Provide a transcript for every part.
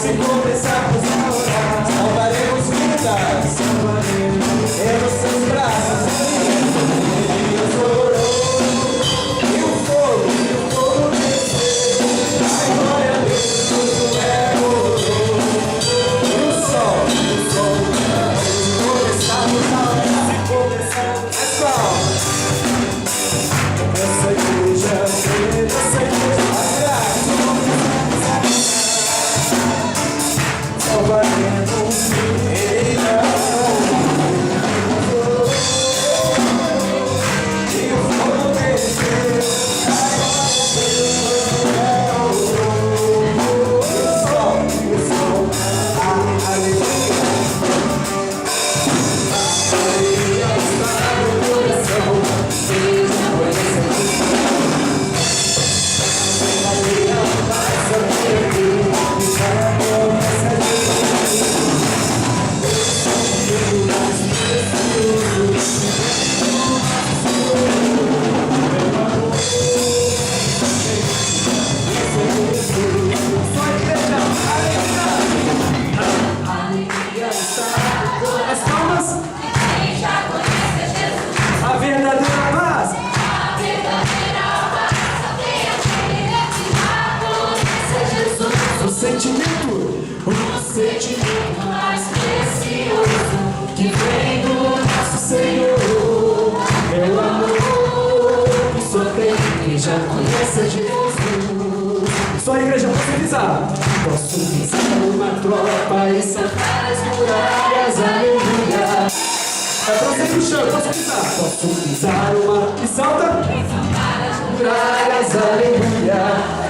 se começarmos a orar, salvaremos vidas, em nos seus braços. Deus orou, e o fogo desceu, a glória a Deus, tudo é orou. E o sol começamos a orar, se começarmos a orar. Essa igreja, salvaremos vidas. E o fogo desceu, a glória a Deus, o sol, a aleluia. Aleluia está no coração, Deus conhece aqui. Aleluia passa por aqui, e já começa aqui. As palmas. Quem já conhece Jesus, A verdadeira paz. a verdadeira paz, tem aquele que já conhece Jesus. O sentimento Mais precioso que vem do nosso Senhor é o amor que só tem quem já conhece Jesus. Só a igreja posso pisar. Posso pisar uma tropa e saltar as muralhas, aleluia. É pra você que chama, posso pisar. Posso pisar uma e salta as muralhas, aleluia.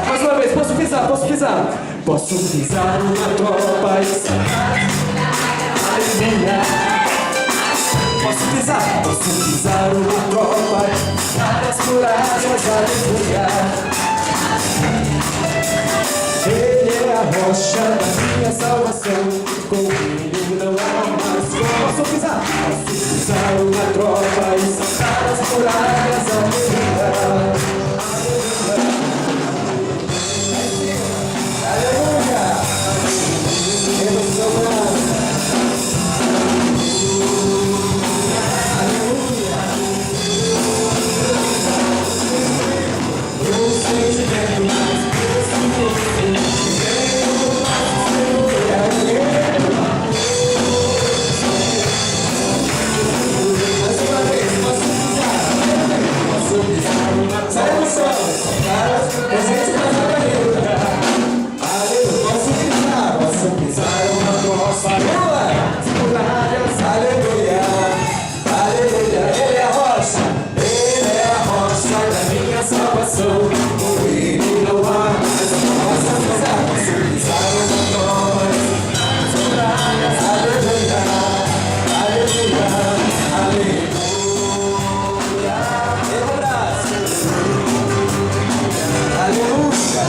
Mais uma vez, posso pisar, posso pisar. Posso pisar uma tropa e saltar as muralhas, aleluia. Posso pisar uma tropa e saltar as muralhas, aleluia. Ele é a rocha da minha salvação, com ele não há mais como. Posso pisar uma tropa e saltar as muralhas, aleluia. Aleluia. Emocionado. Aleluia. O sentimento mais precioso que vem do nosso Senhor é aquele. Mais uma vez, posso pisar uma tropa, saltar as presentes na aleluia. Posso pisar uma tropa, muralhas, aleluia, aleluia. Ele é a rocha da minha salvação, com ele não há mais. Posso pisar uma tropa, muralhas, aleluia, aleluia, aleluia. Meu braço, aleluia.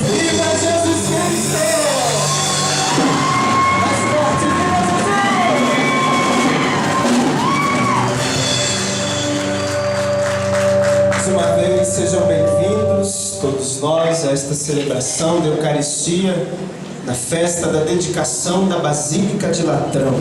Viva Jesus Cristo! Mais forte, viva Jesus! Mais uma vez, sejam bem-vindos, todos nós, a esta celebração da Eucaristia, na festa da dedicação da Basílica de Latrão,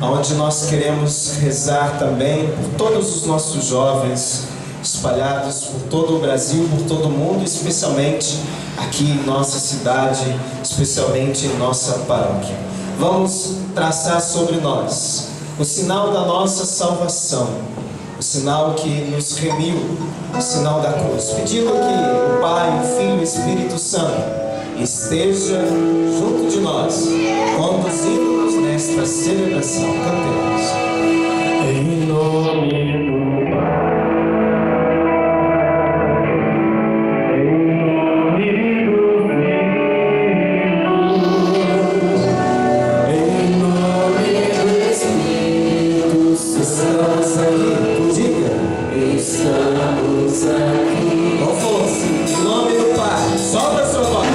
onde nós queremos rezar também por todos os nossos jovens espalhados por todo o Brasil, por todo o mundo, especialmente aqui em nossa cidade, especialmente em nossa paróquia. Vamos traçar sobre nós o sinal da nossa salvação, o sinal que nos remiu, o sinal da cruz, pedindo que o Pai, o Filho e o Espírito Santo esteja junto de nós, conduzindo-nos nesta celebração. Cantemos. Em nome do Pai, em nome do Filho, em nome do Espírito Santo. aqui, diga. Estamos aqui. Com força, em nome do Pai, solta a sua voz.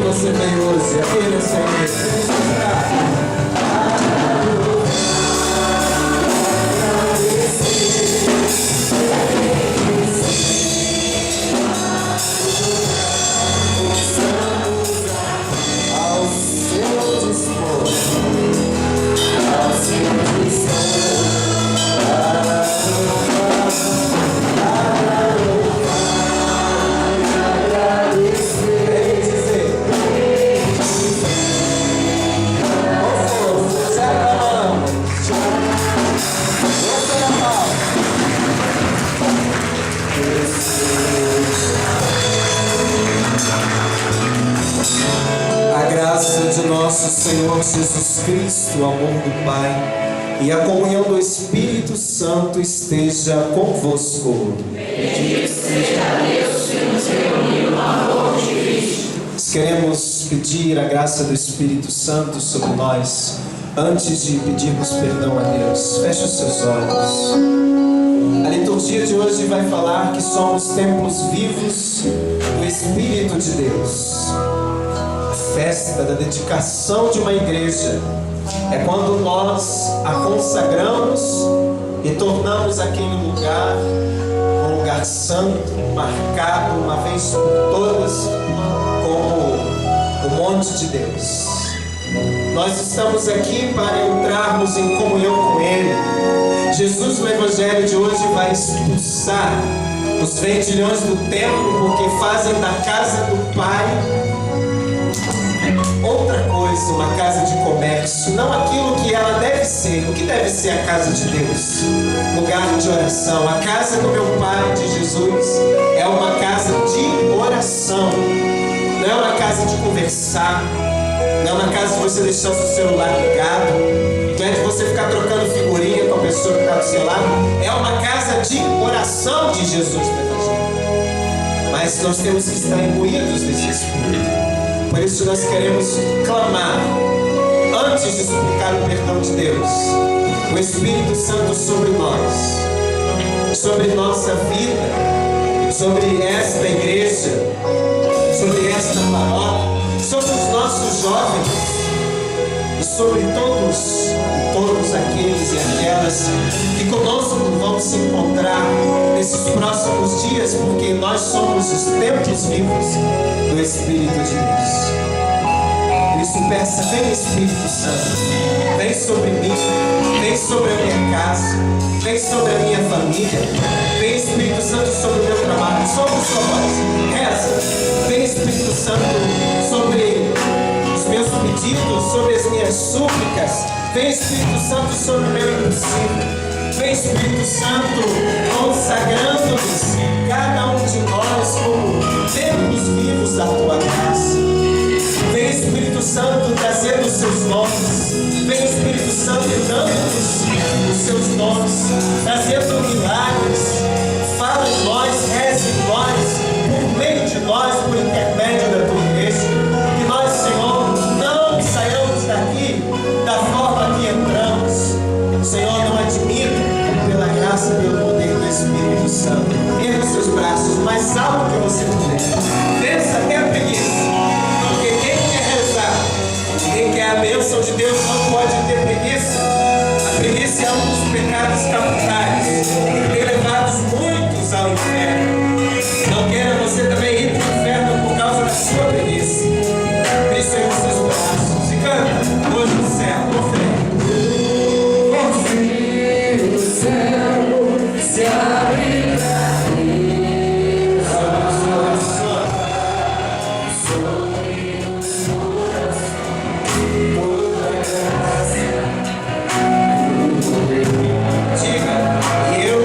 Você veio hoje, aquele é o Senhor. Ao seu dispor, ao seu dispor, a graça de nosso Senhor Jesus Cristo, o amor do Pai e a comunhão do Espírito Santo esteja convosco. Bendito seja Deus que nos reuniu no amor de Cristo. Queremos pedir a graça do Espírito Santo sobre nós. Antes de pedirmos perdão a Deus, feche os seus olhos. A liturgia de hoje vai falar que somos templos vivos do Espírito de Deus. A festa da dedicação de uma igreja é quando nós a consagramos e tornamos aquele lugar um lugar santo, marcado uma vez por todas como o monte de Deus. Nós estamos aqui para entrarmos em comunhão com Ele. Jesus no Evangelho de hoje vai expulsar os vendilhões do templo porque fazem da casa do Pai outra coisa, uma casa de comércio, não aquilo que ela deve ser. O que deve ser a casa de Deus? Lugar de oração. A casa do meu Pai, de Jesus, é uma casa de oração. Não é uma casa de conversar, não é uma casa de você deixar o seu celular ligado, não é de você ficar trocando figurinha com a pessoa que está do seu lado. É uma casa de oração de Jesus no Evangelho. Mas nós temos que estar imbuídos desse Espírito. Por isso nós queremos clamar, antes de suplicar o perdão de Deus, o Espírito Santo sobre nós, sobre nossa vida, sobre esta igreja, sobre esta paróquia, sobre os nossos jovens e sobre todos aqueles e aquelas que conosco vão se encontrar nesses próximos dias, porque nós somos os templos vivos do Espírito de Deus. Por isso peça, vem Espírito Santo, vem sobre mim, vem sobre a minha casa, vem sobre a minha família, vem Espírito Santo sobre o meu trabalho, sobre a sua voz, reza, vem Espírito Santo sobre os meus pedidos, sobre as minhas súplicas, vem Espírito Santo sobre o meu impossível. Vem Espírito Santo consagrando-nos, cada um de nós, como templos vivos da tua graça. Vem Espírito Santo trazendo os seus nomes. Vem Espírito Santo dando-nos os seus nomes, trazendo milagres. Fala em nós, reza em nós, por meio de nós, por intermédio da tua igreja. Que nós, Senhor, não saiamos daqui da forma que entramos. Senhor, não admito pela graça e pelo poder do Espírito Santo. Erga os seus braços mais alto que você puder. Desça até a preguiça. Porque quem quer rezar, quem quer a bênção de Deus, não pode ter preguiça. A preguiça é um dos pecados capitais que tem levado muitos ao inferno. Não queira você também ir para o inferno por causa da sua preguiça. Por isso, erga os seus braços e canta. Hoje no céu, com fé. O céu se abre pra mim. Sobre os Diga, eu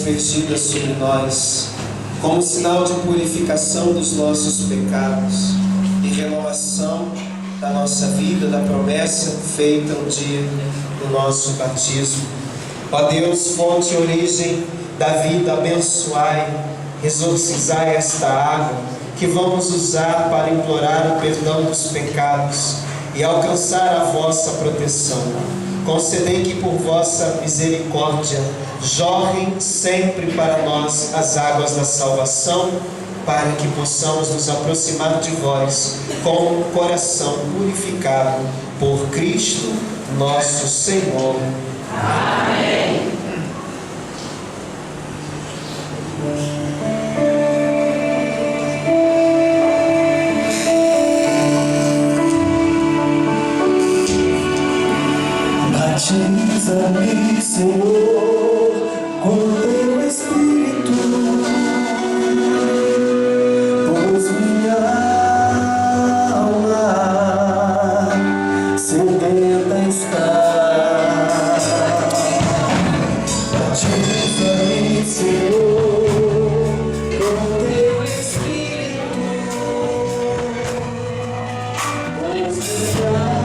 aspergida sobre nós, como sinal de purificação dos nossos pecados e renovação da nossa vida, da promessa feita no dia do nosso batismo. Ó Deus, fonte e origem da vida, abençoai, exorcizai esta água que vamos usar para implorar o perdão dos pecados e alcançar a vossa proteção. Concedei que por vossa misericórdia jorrem sempre para nós as águas da salvação, para que possamos nos aproximar de vós com o coração purificado por Cristo nosso Senhor. Amém. Batiza-me, Senhor, com teu Espírito, pois minha alma sedenta está. Batiza-me, Senhor, com teu Espírito, pois minha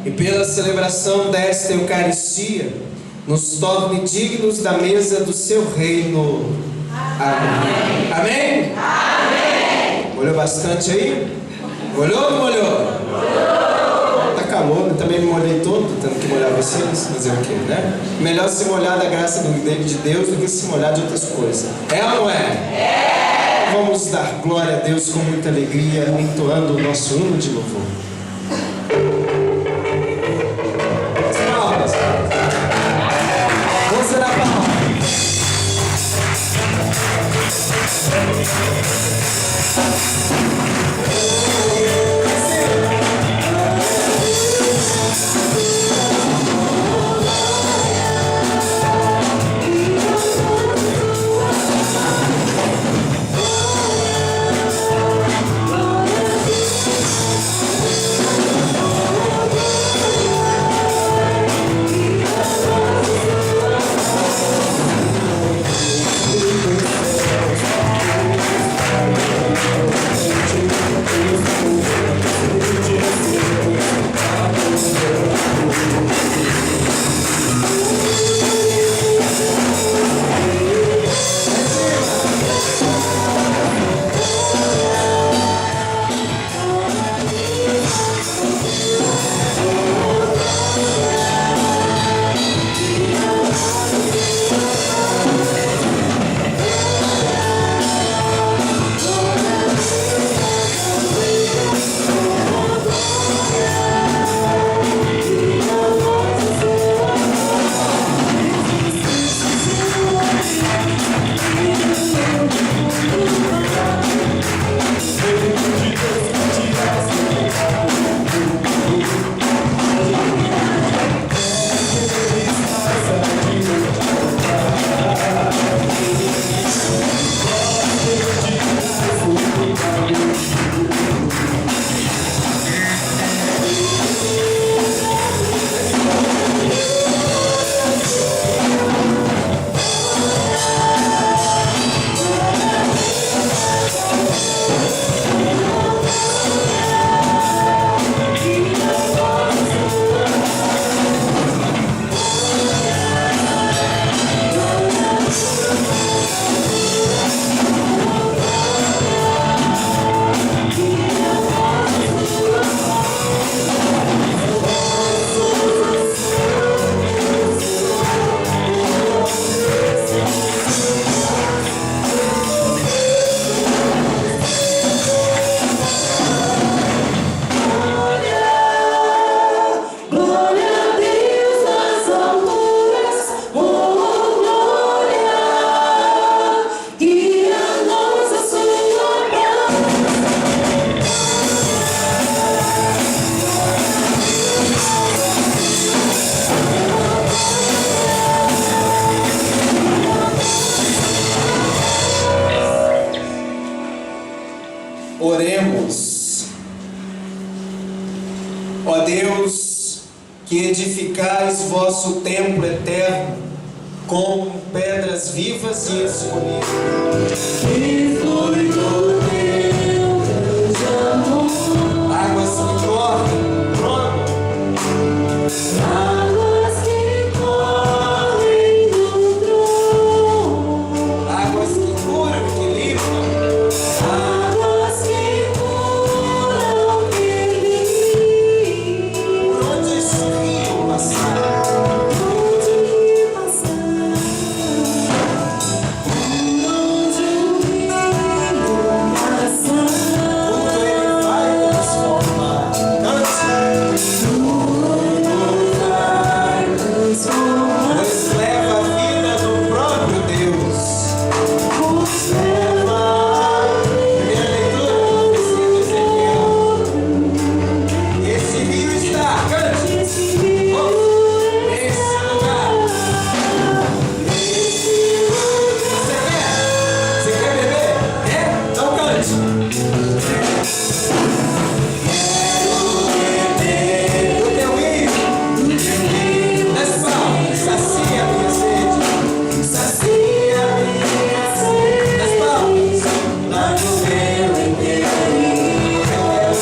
e pela celebração desta Eucaristia, nos torne dignos da mesa do seu reino. Amém. Amém? Amém. Molhou bastante aí? Molhou ou não molhou? Molhou. Tá calor, eu também me molhei todo, tendo que molhar vocês, fazer o quê, né? Melhor se molhar da graça de Deus do que se molhar de outras coisas. É ou não é? É. Vamos dar glória a Deus com muita alegria, entoando o nosso hino de louvor. Amém. Oremos. Ó Deus, que edificais vosso templo eterno com pedras vivas e escolhidas. Que foi do teu grande amor. Águas que correm, trono. Águas que correm do trono. Águas que curam, que limpam. Águas que curam, que limpam. Por onde esse rio passar, Onde passar, onde o rio passar, tudo ele vai transformar. Cante, tudo vai transformar. pois leva a vida do próprio Deus. Pois leva Primeira leitura, versículo Ezequiel. Esse rio está, cante, esse rio nesse lugar. Você quer? Você quer beber? Quer? Então cante. Do teu rio, das palmas, sacia a minha sede, sacia a minha sede, das palmas, lá no meu interior. Eu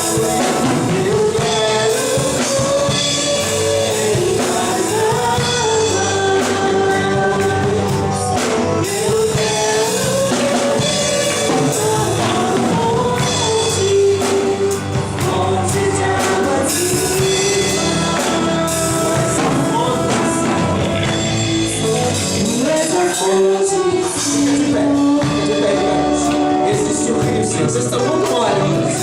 fonte de água existe um rio, Senhor. Vocês estão muito molhados.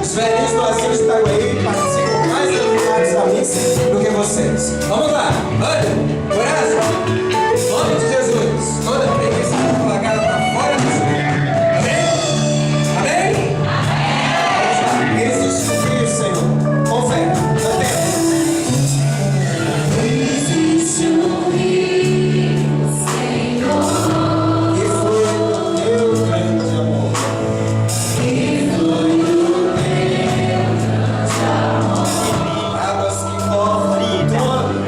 Os velhinhos do asilo de Itaguaí participam mais animados da missa do que vocês. Vamos lá. Olha, coração. Em nome de Jesus. Toda preguiça colocada para fora do Senhor. Amém? Amém? Existe um rio, Senhor. Com fé. Cantemos. existe um rio, Senhor, Que foi o teu grande amor. que foi do teu grande amor. Águas que correm, trono.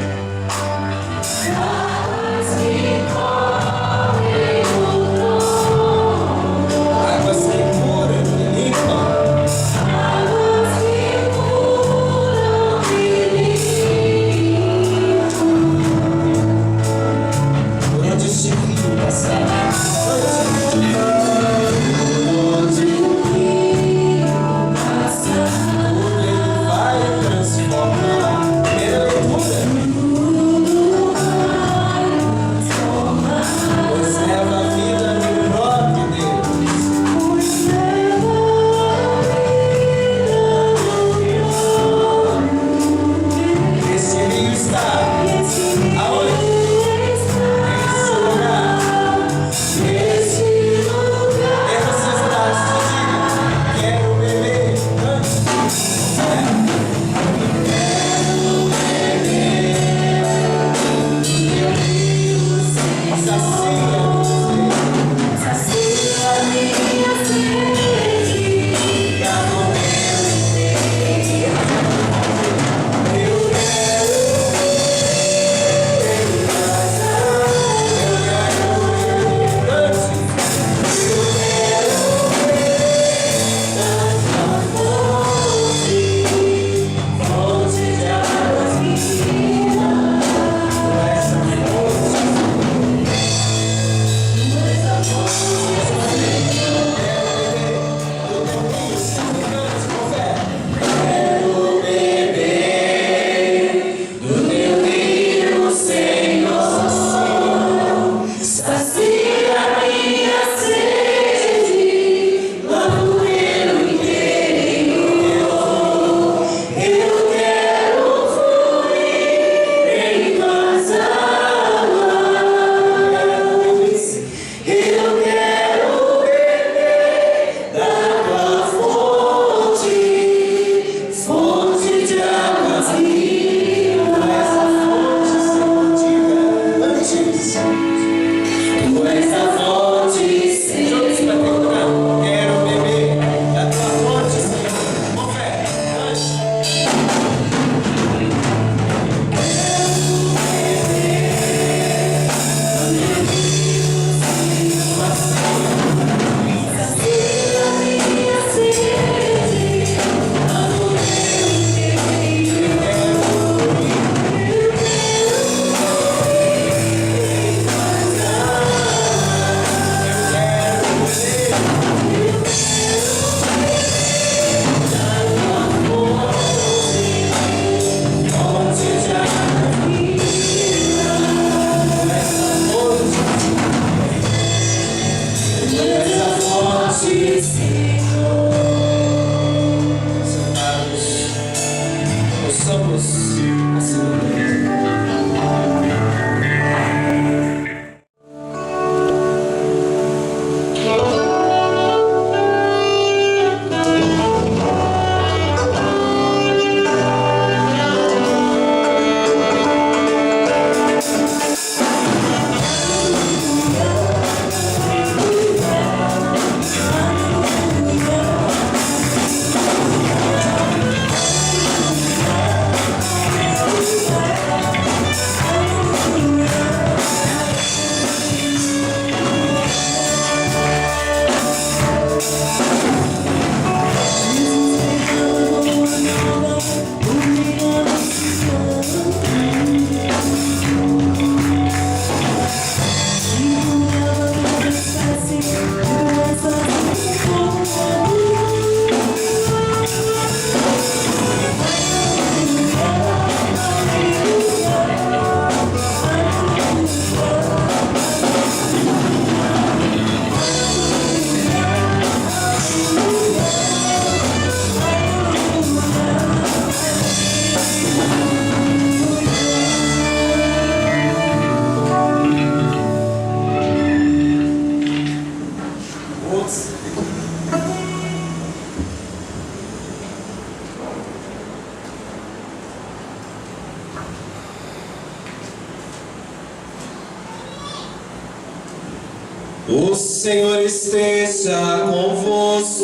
O Senhor esteja convosco.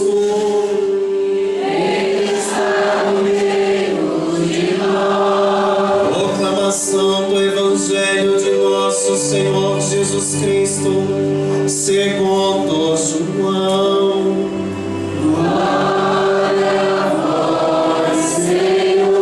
Ele está no meio de nós. Proclamação do Evangelho de nosso Senhor Jesus Cristo, segundo João. Glória a vós, Senhor.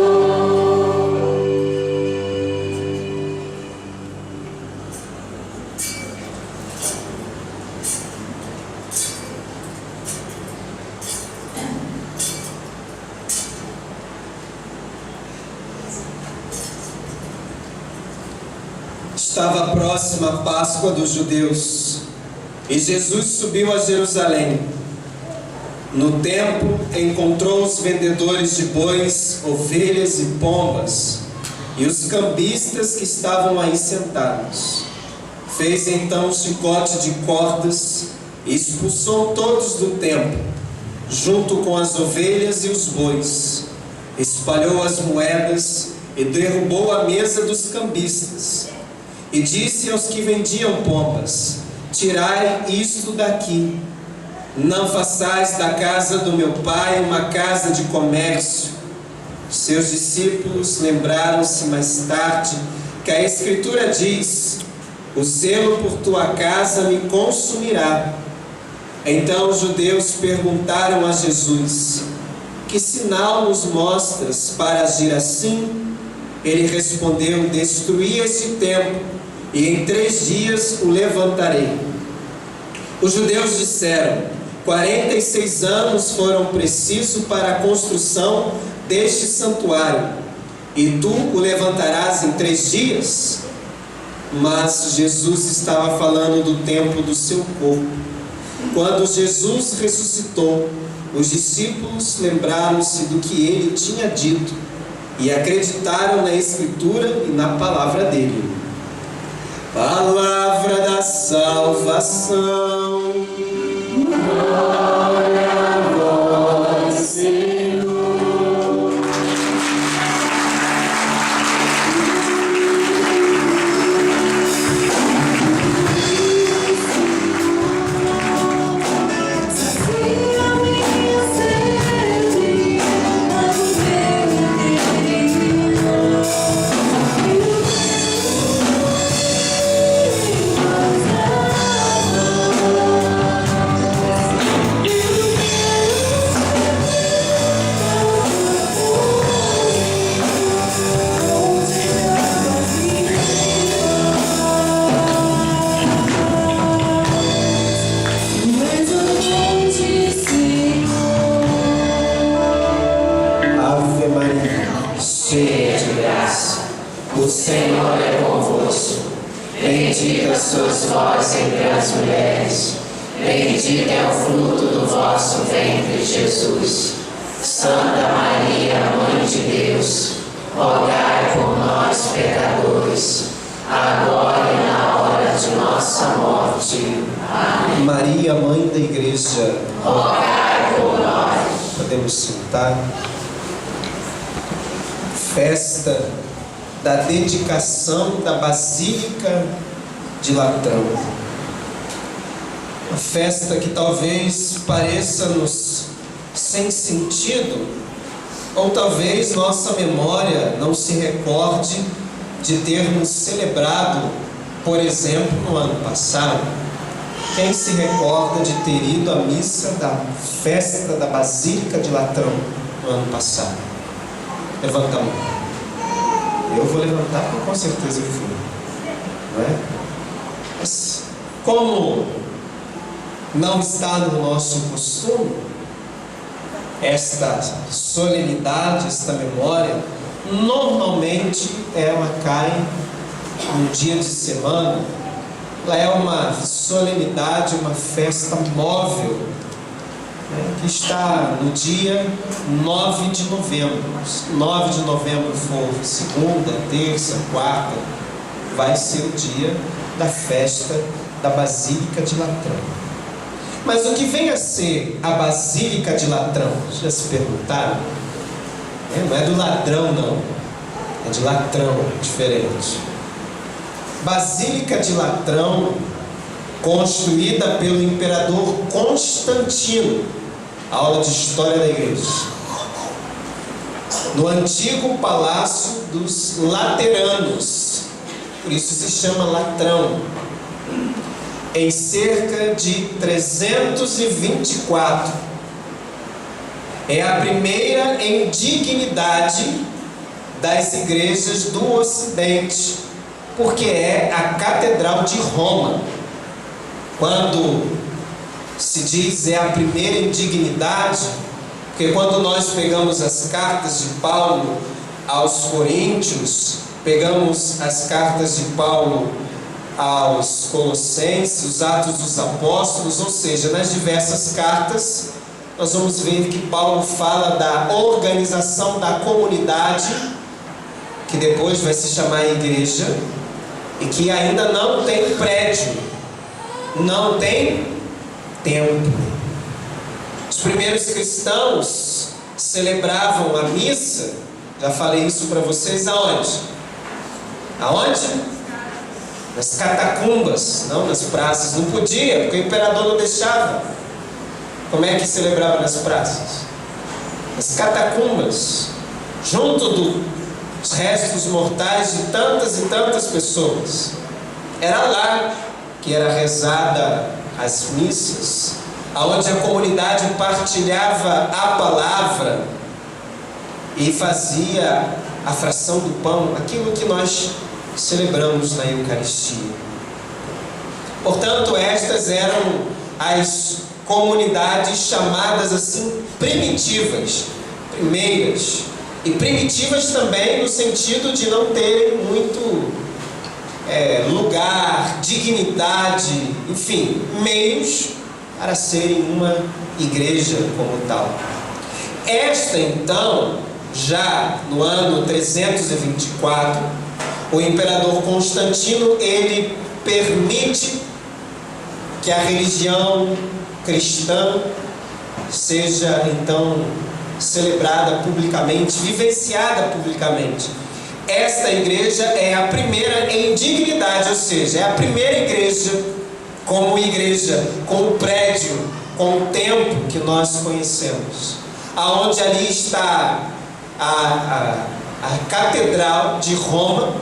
Estava próxima a Páscoa dos judeus e Jesus subiu a Jerusalém. No templo encontrou os vendedores de bois, ovelhas e pombas e os cambistas que estavam aí sentados. Fez então um chicote de cordas e expulsou todos do templo, junto com as ovelhas e os bois. Espalhou as moedas e derrubou a mesa dos cambistas. E disse aos que vendiam pombas: tirai isto daqui, não façais da casa do meu pai uma casa de comércio. Seus discípulos lembraram-se mais tarde que a Escritura diz: o zelo por tua casa me consumirá. Então os judeus perguntaram a Jesus: que sinal nos mostras para agir assim? Ele respondeu: destruí este templo e em 3 dias o levantarei. Os judeus disseram: 46 anos foram precisos para a construção deste santuário, e tu o levantarás em 3 dias? Mas Jesus estava falando do templo do seu corpo. Quando Jesus ressuscitou, os discípulos lembraram-se do que ele tinha dito e acreditaram na Escritura e na palavra dele. Palavra da salvação. Glória a vós, Senhor. Sacia minha sede, dá-me Ave Maria, cheia de graça, o Senhor é convosco. Bendita sois vós entre as mulheres, bendito é o fruto do vosso ventre, Jesus. Santa Maria, Mãe de Deus, rogai por nós, pecadores, agora e na hora de nossa morte. Amém. Maria, Mãe da Igreja, rogai por nós. Podemos sentar. Festa da dedicação da Basílica de Latrão. Uma festa que talvez pareça-nos sem sentido, ou talvez nossa memória não se recorde de termos celebrado, por exemplo, no ano passado. Quem se recorda de ter ido à missa da festa da Basílica de Latrão no ano passado? Levanta a mão. Eu vou levantar porque com certeza eu fui, não é? Mas como não está no nosso costume esta solenidade, esta memória, normalmente ela cai num dia de semana. Ela é uma solenidade, uma festa móvel, que está no dia 9 de novembro. Se 9 de novembro for segunda, terça, quarta, vai ser o dia da festa da Basílica de Latrão. Mas o que vem a ser a Basílica de Latrão? Já se perguntaram? Não é do ladrão, não. É de Latrão, diferente. Basílica de Latrão construída pelo imperador Constantino. Aula de história da igreja. No antigo palácio dos Lateranos, por isso se chama Latrão, em cerca de 324. É a primeira em dignidade das igrejas do Ocidente, porque é a Catedral de Roma. Quando se diz é a primeira em dignidade, porque quando nós pegamos as cartas de Paulo aos Coríntios, pegamos as cartas de Paulo aos Colossenses, os Atos dos Apóstolos, ou seja, nas diversas cartas, nós vamos ver que Paulo fala da organização da comunidade, que depois vai se chamar igreja, e que ainda não tem prédio, não tem templo. Os primeiros cristãos celebravam a missa, já falei isso para vocês, aonde? Aonde? Nas catacumbas, não nas praças. Não podia, porque o imperador não deixava. Como é que celebrava nas praças? Nas catacumbas, junto dos restos mortais de tantas e tantas pessoas. Era lá que era rezada as missas, aonde a comunidade partilhava a palavra e fazia a fração do pão, aquilo que nós celebramos na Eucaristia. Portanto, estas eram as comunidades chamadas assim primitivas, primeiras, e primitivas também no sentido de não terem muito lugar, dignidade, enfim, meios para serem uma igreja como tal. Esta então, já no ano 324, o imperador Constantino, ele permite que a religião cristã seja então celebrada publicamente, vivenciada publicamente. Esta igreja é a primeira em dignidade, ou seja, é a primeira igreja com o prédio, com o templo que nós conhecemos, aonde ali está a Catedral de Roma,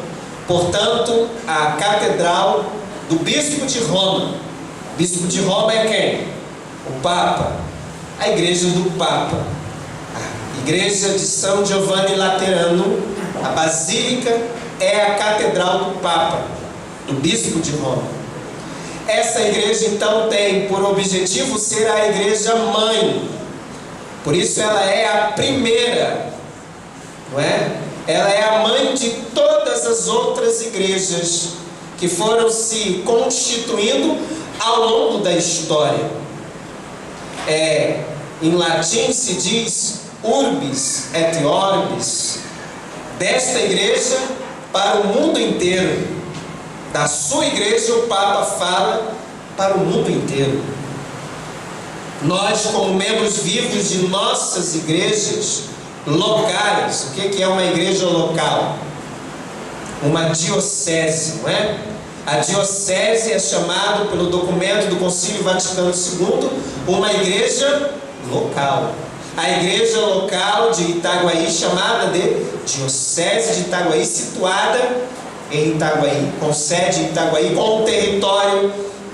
portanto, a Catedral do Bispo de Roma. O Bispo de Roma é quem? O Papa. A igreja do Papa, a igreja de São Giovanni Laterano, a Basílica é a Catedral do Papa, do Bispo de Roma. Essa igreja então tem por objetivo ser a igreja mãe, por isso ela é a primeira, não é? Ela é a mãe de todas as outras igrejas que foram se constituindo ao longo da história. Em latim se diz urbis et orbis, desta igreja para o mundo inteiro. Da sua igreja o Papa fala para o mundo inteiro. Nós, como membros vivos de nossas igrejas locais, o que é uma igreja local? Uma diocese, não é? A diocese é chamado pelo documento do Concílio Vaticano II uma igreja local. A igreja local de Itaguaí, chamada de Diocese de Itaguaí, situada em Itaguaí, com sede em Itaguaí, com um território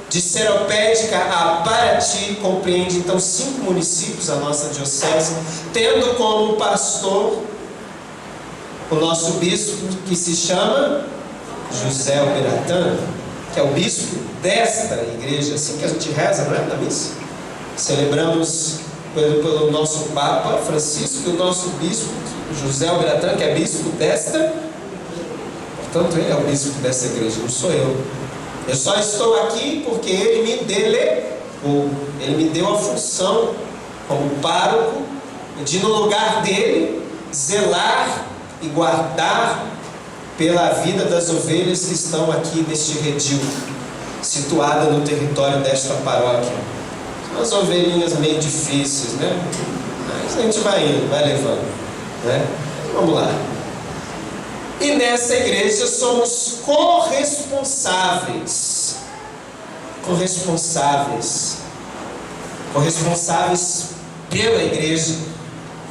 de Seropédica a Paraty, compreende então 5 municípios a nossa diocese, tendo como pastor o nosso bispo, que se chama José Albiratã, que é o bispo desta igreja, assim que a gente reza, não é, na missa? Celebramos pelo nosso Papa Francisco e o nosso bispo José Albiratã, que é bispo desta. Portanto, ele é o bispo dessa igreja, não sou eu. Eu só estou aqui porque ele me delegou, ele me deu a função como pároco de, no lugar dele, zelar e guardar pela vida das ovelhas que estão aqui neste redil, situada no território desta paróquia. São umas ovelhinhas meio difíceis, né? Mas a gente vai indo, vai levando, né? Vamos lá. E nessa igreja somos corresponsáveis corresponsáveis pela igreja,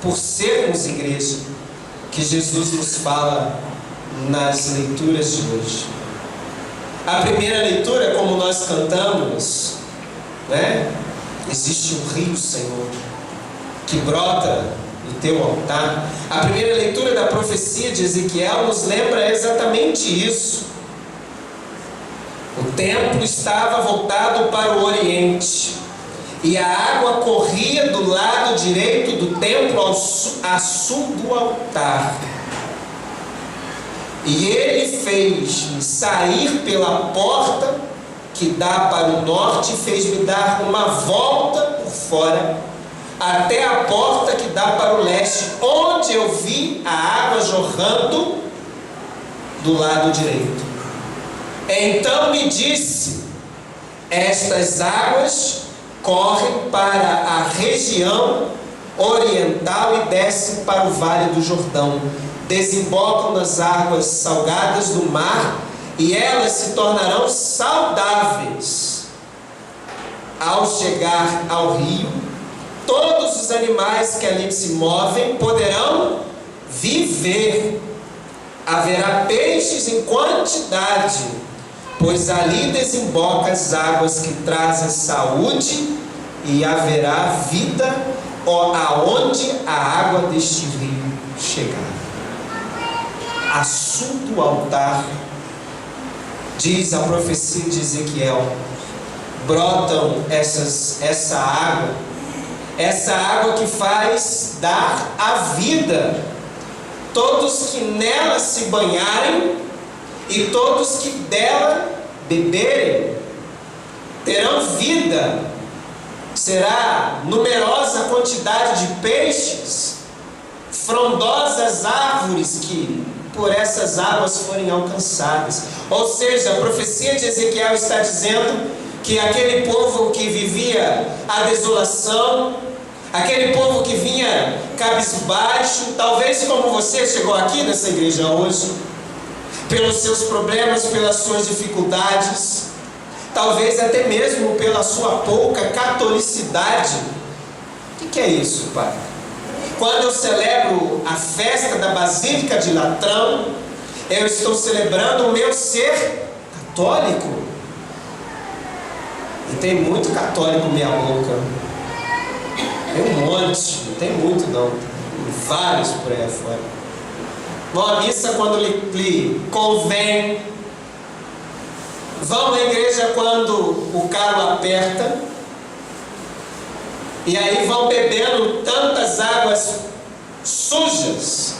por sermos igreja, que Jesus nos fala nas leituras de hoje. A primeira leitura, como nós cantamos, né? Existe um rio, Senhor, que brota do teu altar. A primeira leitura da profecia de Ezequiel nos lembra exatamente isso. O templo estava voltado para o oriente, e a água corria do lado direito do templo a sul do altar. E ele fez-me sair pela porta que dá para o norte e fez-me dar uma volta por fora até a porta que dá para o leste, onde eu vi a água jorrando do lado direito. Então me disse: estas águas correm para a região oriental e descem para o vale do Jordão, desembocam nas águas salgadas do mar, e elas se tornarão saudáveis. Ao chegar ao rio, todos os animais que ali se movem poderão viver. Haverá peixes em quantidade, pois ali desembocam as águas que trazem saúde, e haverá vida aonde a água deste rio chegar. A sul do altar, diz a profecia de Ezequiel, brotam essa água que faz dar a vida. Todos que nela se banharem e todos que dela beberem terão vida. Será numerosa quantidade de peixes, frondosas árvores que por essas águas forem alcançadas. Ou seja, a profecia de Ezequiel está dizendo que aquele povo que vivia a desolação, aquele povo que vinha cabisbaixo, talvez como você chegou aqui nessa igreja hoje, pelos seus problemas, pelas suas dificuldades, talvez até mesmo pela sua pouca catolicidade. O que é isso, Pai? Quando eu celebro a festa da Basílica de Latrão, eu estou celebrando o meu ser católico. E tem muito católico meia boca. Tem um monte, não tem muito não. Tem vários por aí fora. Vão à missa quando lhe convém. Vão à igreja quando o calo aperta. E aí vão bebendo tantas águas sujas,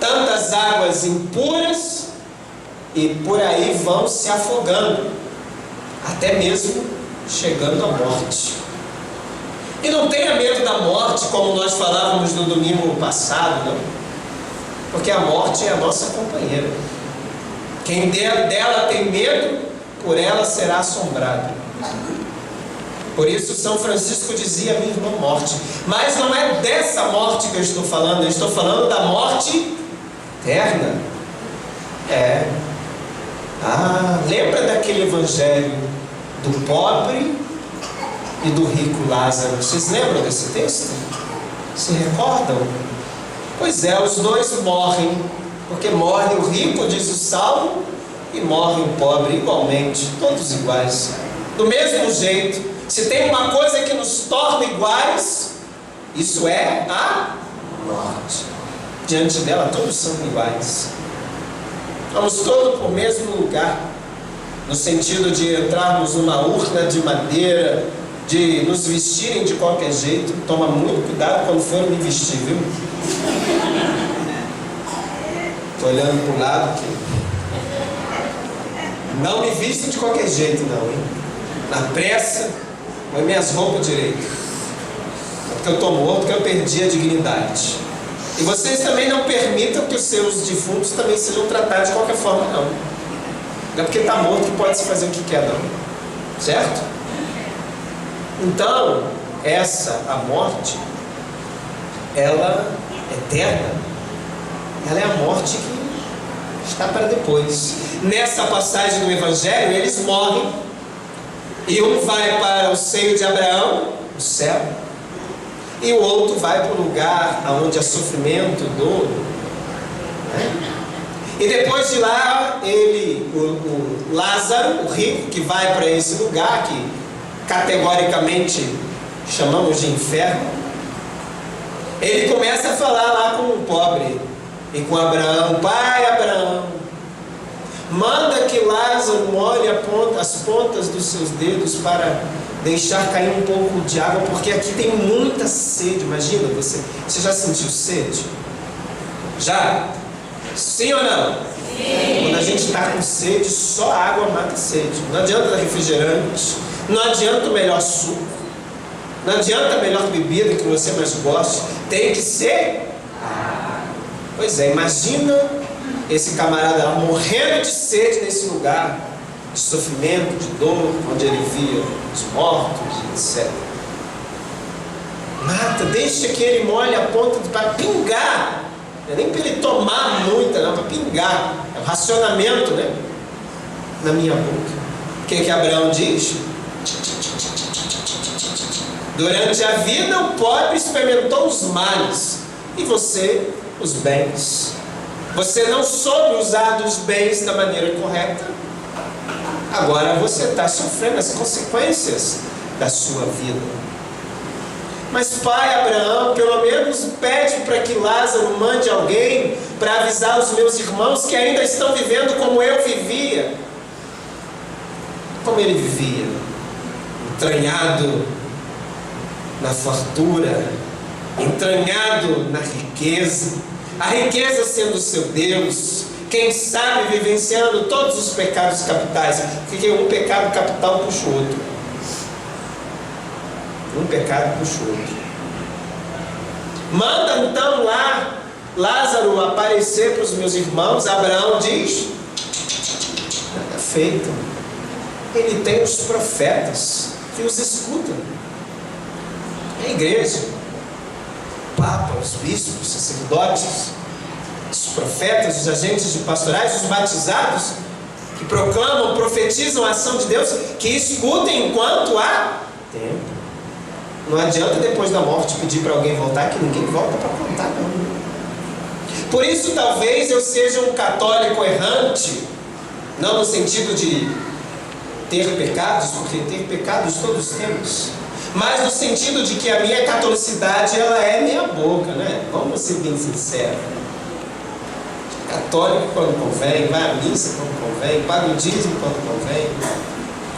tantas águas impuras, e por aí vão se afogando, até mesmo chegando à morte. E não tenha medo da morte, como nós falávamos no domingo passado, não? Porque a morte é a nossa companheira. Quem dela tem medo, por ela será assombrado. Por isso São Francisco dizia: minha irmã, morte. Mas não é dessa morte que eu estou falando, eu estou falando da morte eterna. Lembra daquele evangelho do pobre e do rico Lázaro? Vocês lembram desse texto? Se recordam? Pois é, os dois morrem, porque morre o rico, diz o Salmo, e morre o pobre igualmente, todos iguais, do mesmo jeito. Se tem uma coisa que nos torna iguais, isso é a morte. Diante dela todos são iguais. Vamos todos para o mesmo lugar, no sentido de entrarmos numa urna de madeira, de nos vestirem de qualquer jeito. Toma muito cuidado quando for me vestir, viu? Estou olhando para o lado aqui. Não me vistam de qualquer jeito não, hein? Na pressa, põe minhas roupas direito. Porque eu estou morto, que eu perdi a dignidade. E vocês também não permitam que os seus defuntos também sejam tratados de qualquer forma, não. Não é porque está morto que pode se fazer o que quer, não. Certo? Então, a morte, ela é eterna. Ela é a morte que está para depois. Nessa passagem do Evangelho, eles morrem. E um vai para o seio de Abraão, o céu, e o outro vai para o lugar onde há sofrimento, dor, né? E depois de lá, o Lázaro, o rico, que vai para esse lugar que categoricamente chamamos de inferno, ele começa a falar lá com o pobre e com Abraão: pai Abraão, manda que Lázaro molhe as pontas dos seus dedos para deixar cair um pouco de água, porque aqui tem muita sede. Imagina, você já sentiu sede? Já? Sim ou não? Sim. Quando a gente está com sede, só a água mata a sede. Não adianta refrigerante, não adianta o melhor suco, não adianta a melhor bebida que você mais goste, tem que ser água. Pois é, imagina esse camarada lá morrendo de sede nesse lugar de sofrimento, de dor, onde ele via os mortos, etc. Mata, deixa que ele molhe a ponta para pingar. Não é nem para ele tomar muita, não, para pingar. É um racionamento, né? Na minha boca. O que Abraão diz? Durante a vida o pobre experimentou os males, e você os bens. Você não soube usar dos bens da maneira correta. Agora você está sofrendo as consequências da sua vida. Mas pai Abraão, pelo menos pede para que Lázaro mande alguém para avisar os meus irmãos que ainda estão vivendo como eu vivia. Como ele vivia, entranhado na fartura, entranhado na riqueza, a riqueza sendo o seu Deus, quem sabe vivenciando todos os pecados capitais, porque um pecado capital puxa o outro. Um pecado puxa o outro. Manda então lá Lázaro aparecer para os meus irmãos. Abraão diz: nada feito. Ele tem os profetas que os escutam. É a igreja, o Papa, os bispos, os sacerdotes, os profetas, os agentes de pastorais, os batizados, que proclamam, profetizam a ação de Deus, que escutem enquanto há tempo. Não adianta depois da morte pedir para alguém voltar, que ninguém volta para contar, não. Por isso talvez eu seja um católico errante, não no sentido de ter pecados, porque ter pecados todos temos, mas no sentido de que a minha catolicidade, ela é meia boca, né? Vamos ser bem sinceros. Católico quando convém, vai à missa quando convém, paga o dízimo quando convém,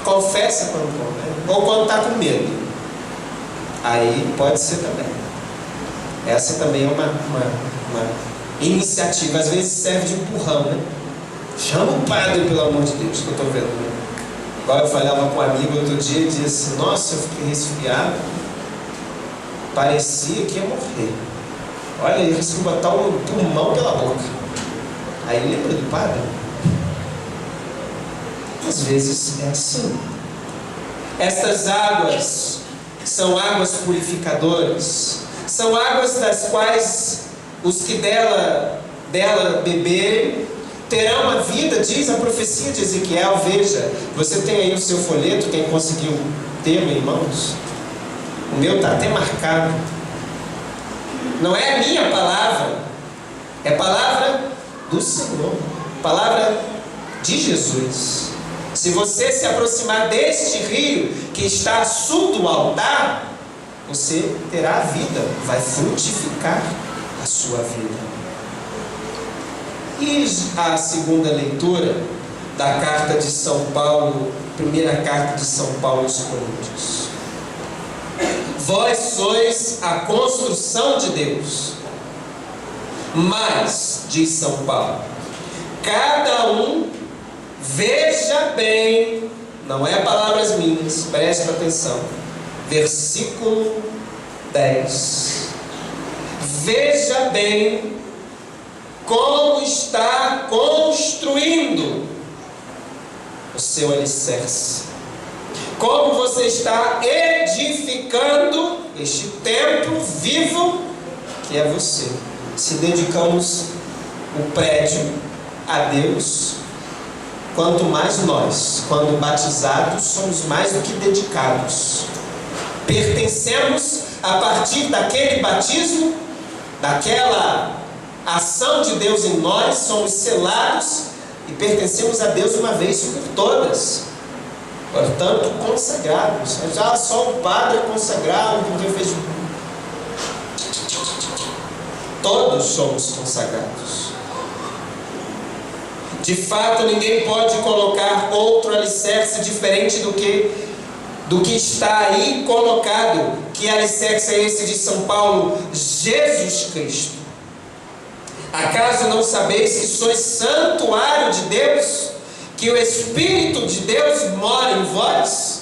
confessa quando convém, ou quando está com medo. Aí pode ser também. Essa também é uma iniciativa, às vezes serve de empurrão, né? Chama o padre, pelo amor de Deus, que eu estou vendo, né? Agora eu falava com um amigo outro dia e disse assim: nossa, eu fiquei resfriado, parecia que ia morrer. Olha, eu consegui botar o pulmão pela boca. Aí lembra do padre? Às vezes é assim. Estas águas são águas purificadoras, são águas das quais os que dela beberem terão a vida, diz a profecia de Ezequiel. Veja, você tem aí o seu folheto, quem conseguiu ter em mãos? O meu está até marcado. Não é a minha palavra, é a palavra do Senhor, palavra de Jesus. Se você se aproximar deste rio que está a sul do altar, você terá a vida, vai frutificar a sua vida. E a segunda leitura da carta de São Paulo, primeira carta de São Paulo aos Coríntios. Vós sois a construção de Deus, mas, diz São Paulo, cada um veja bem, não é palavras minhas, preste atenção, versículo 10. Veja bem como está construindo o seu alicerce, como você está edificando este templo vivo que é você. Se dedicamos o prédio a Deus, quanto mais nós, quando batizados, somos mais do que dedicados. Pertencemos a partir daquele batismo, daquela ação de Deus em nós, somos selados e pertencemos a Deus uma vez por todas. Portanto, consagrados. Já só o padre é consagrado porque fez. Todos somos consagrados. De fato, ninguém pode colocar outro alicerce diferente do que está aí colocado. Que alicerce é esse de São Paulo? Jesus Cristo. Acaso não sabeis que sois santuário de Deus? Que o Espírito de Deus mora em vós?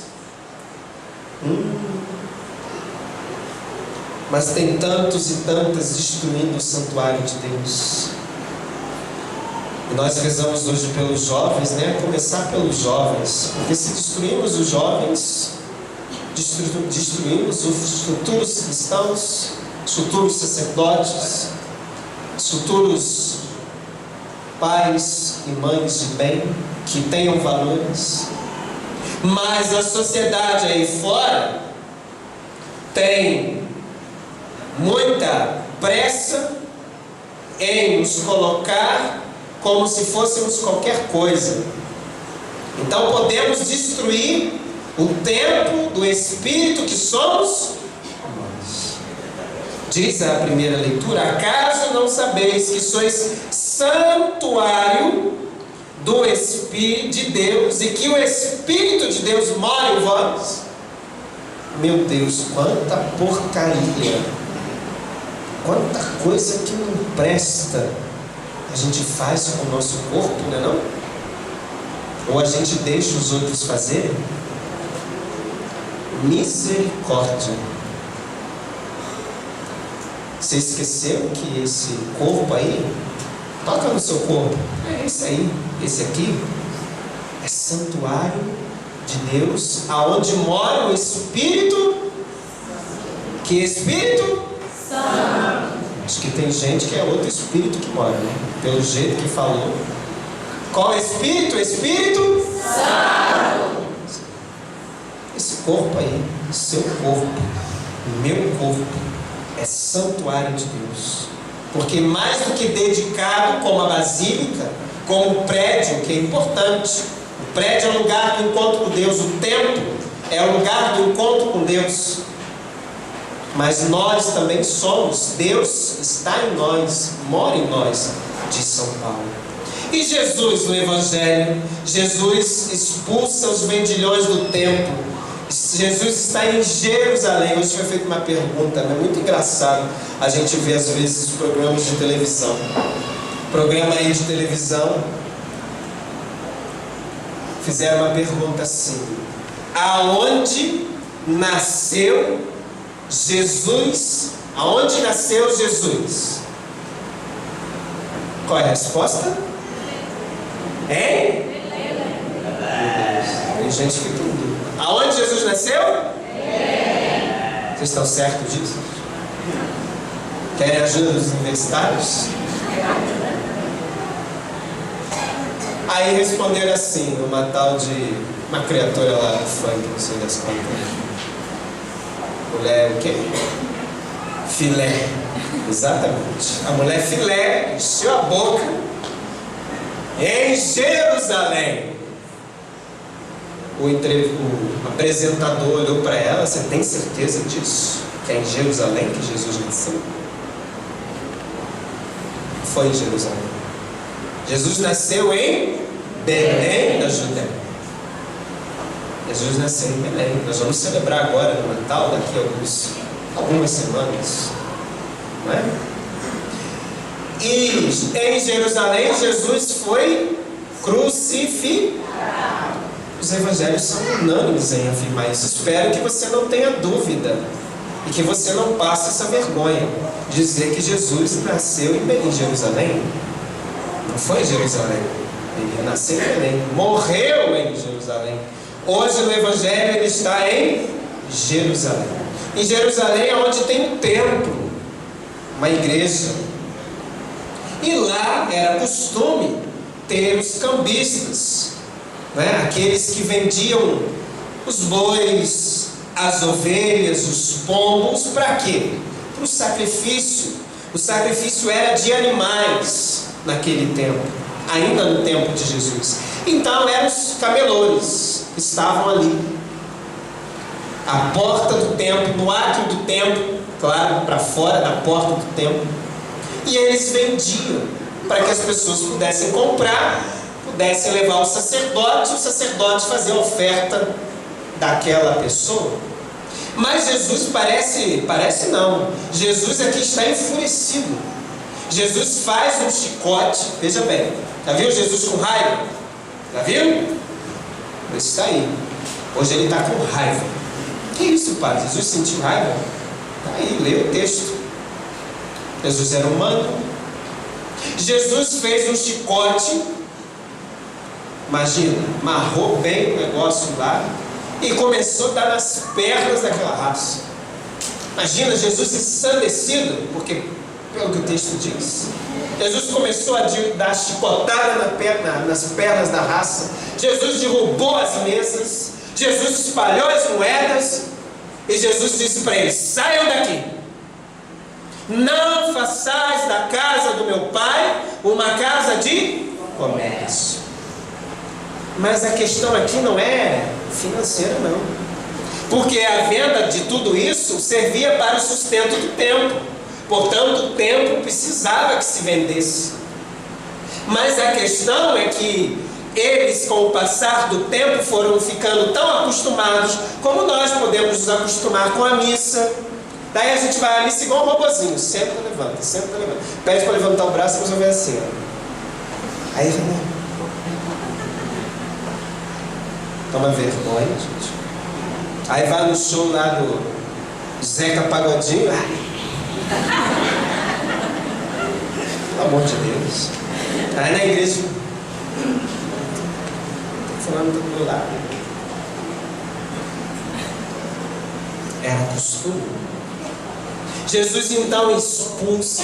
Mas tem tantos e tantas destruindo o santuário de Deus. E nós rezamos hoje pelos jovens, né? Começar pelos jovens. Porque se destruímos os jovens, destruímos os futuros cristãos, os futuros sacerdotes, os futuros pais e mães de bem, que tenham valores. Mas a sociedade aí fora tem muita pressa em nos colocar como se fôssemos qualquer coisa. Então podemos destruir o templo do Espírito que somos nós. Diz a primeira leitura: acaso não sabeis que sois santuário do Espírito de Deus e que o Espírito de Deus mora em vós? Meu Deus, quanta porcaria, quanta coisa que não presta a gente faz com o nosso corpo, não é não? Ou a gente deixa os outros fazerem? Misericórdia. Você esqueceu que esse corpo aí, toca no seu corpo, é esse aí, esse aqui, é santuário de Deus, aonde mora o Espírito. Que Espírito? Santo. Acho que tem gente que é outro Espírito que mora, né? Pelo jeito que falou. Qual Espírito? Espírito Santo. Esse corpo aí, seu corpo, meu corpo, é santuário de Deus. Porque mais do que dedicado como a basílica, como o prédio, que é importante. O prédio é o lugar do encontro com Deus. O templo é o lugar do encontro com Deus. Mas nós também somos. Deus está em nós, mora em nós, diz São Paulo. E Jesus no Evangelho, Jesus expulsa os vendilhões do templo. Jesus está em Jerusalém. Hoje foi feita uma pergunta, é muito engraçado a gente ver às vezes programas de televisão. Programa aí de televisão, fizeram uma pergunta assim: aonde nasceu Jesus? Aonde nasceu Jesus? Qual é a resposta? Hein? Tem gente que tem dúvida. Aonde Jesus nasceu? Vocês estão certos disso? Querem ajuda dos universitários? Aí responderam assim, uma tal de uma criatura lá do funk, não sei das quantas. Mulher o quê? Filé. Exatamente. A mulher Filé encheu a boca em Jerusalém. O apresentador olhou para ela: você tem certeza disso? Que é em Jerusalém que Jesus nasceu? Foi em Jerusalém. Jesus nasceu em Belém da Judéia. Jesus nasceu em Belém. Nós vamos celebrar agora no Natal, daqui a algumas semanas, não é? E em Jerusalém Jesus foi crucificado. Os evangelhos são unânimes em afirmar isso. Espero que você não tenha dúvida e que você não passe essa vergonha de dizer que Jesus nasceu em Jerusalém. Não foi em Jerusalém, ele nasceu em Belém, morreu em Jerusalém. Hoje no Evangelho ele está em Jerusalém. Em Jerusalém é onde tem um templo, uma igreja. E lá era costume ter os cambistas. né? Aqueles que vendiam os bois, as ovelhas, os pombos, para quê? Para o sacrifício. O sacrifício era de animais naquele tempo, ainda no tempo de Jesus. Então eram os camelores que estavam ali, à porta do templo, no átrio do templo, claro, para fora da porta do templo. E eles vendiam para que as pessoas pudessem comprar, pudessem levar ao sacerdote, e o sacerdote fazer a oferta daquela pessoa. Mas Jesus parece não, Jesus aqui está enfurecido. Jesus faz um chicote, veja bem, já viu Jesus com raiva? Já viu? Isso está aí, hoje ele está com raiva. Que isso, Pai? Jesus sentiu raiva? Está aí, lê o texto. Jesus era humano. Jesus fez um chicote, imagina, amarrou bem o negócio lá e começou a dar nas pernas daquela raça. Imagina Jesus ensandecido, porque pelo que o texto diz, Jesus começou a dar chicotada nas pernas da raça. Jesus derrubou as mesas, Jesus espalhou as moedas e Jesus disse para eles: saiam daqui, não façais da casa do meu pai uma casa de comércio. Mas a questão aqui não é financeira, não, porque a venda de tudo isso servia para o sustento do templo. Portanto, o templo precisava que se vendesse. Mas a questão é que eles, com o passar do tempo, foram ficando tão acostumados, como nós podemos nos acostumar com a missa. Daí a gente vai à missa igual um robozinho, senta, levanta, pede para levantar o braço e resolver assim, ó. Aí toma vergonha, gente. Aí vai no show lá do Zeca Pagodinho. Pelo amor de Deus. Aí na igreja, tô falando do meu lado. Era costume. Jesus então expulsa,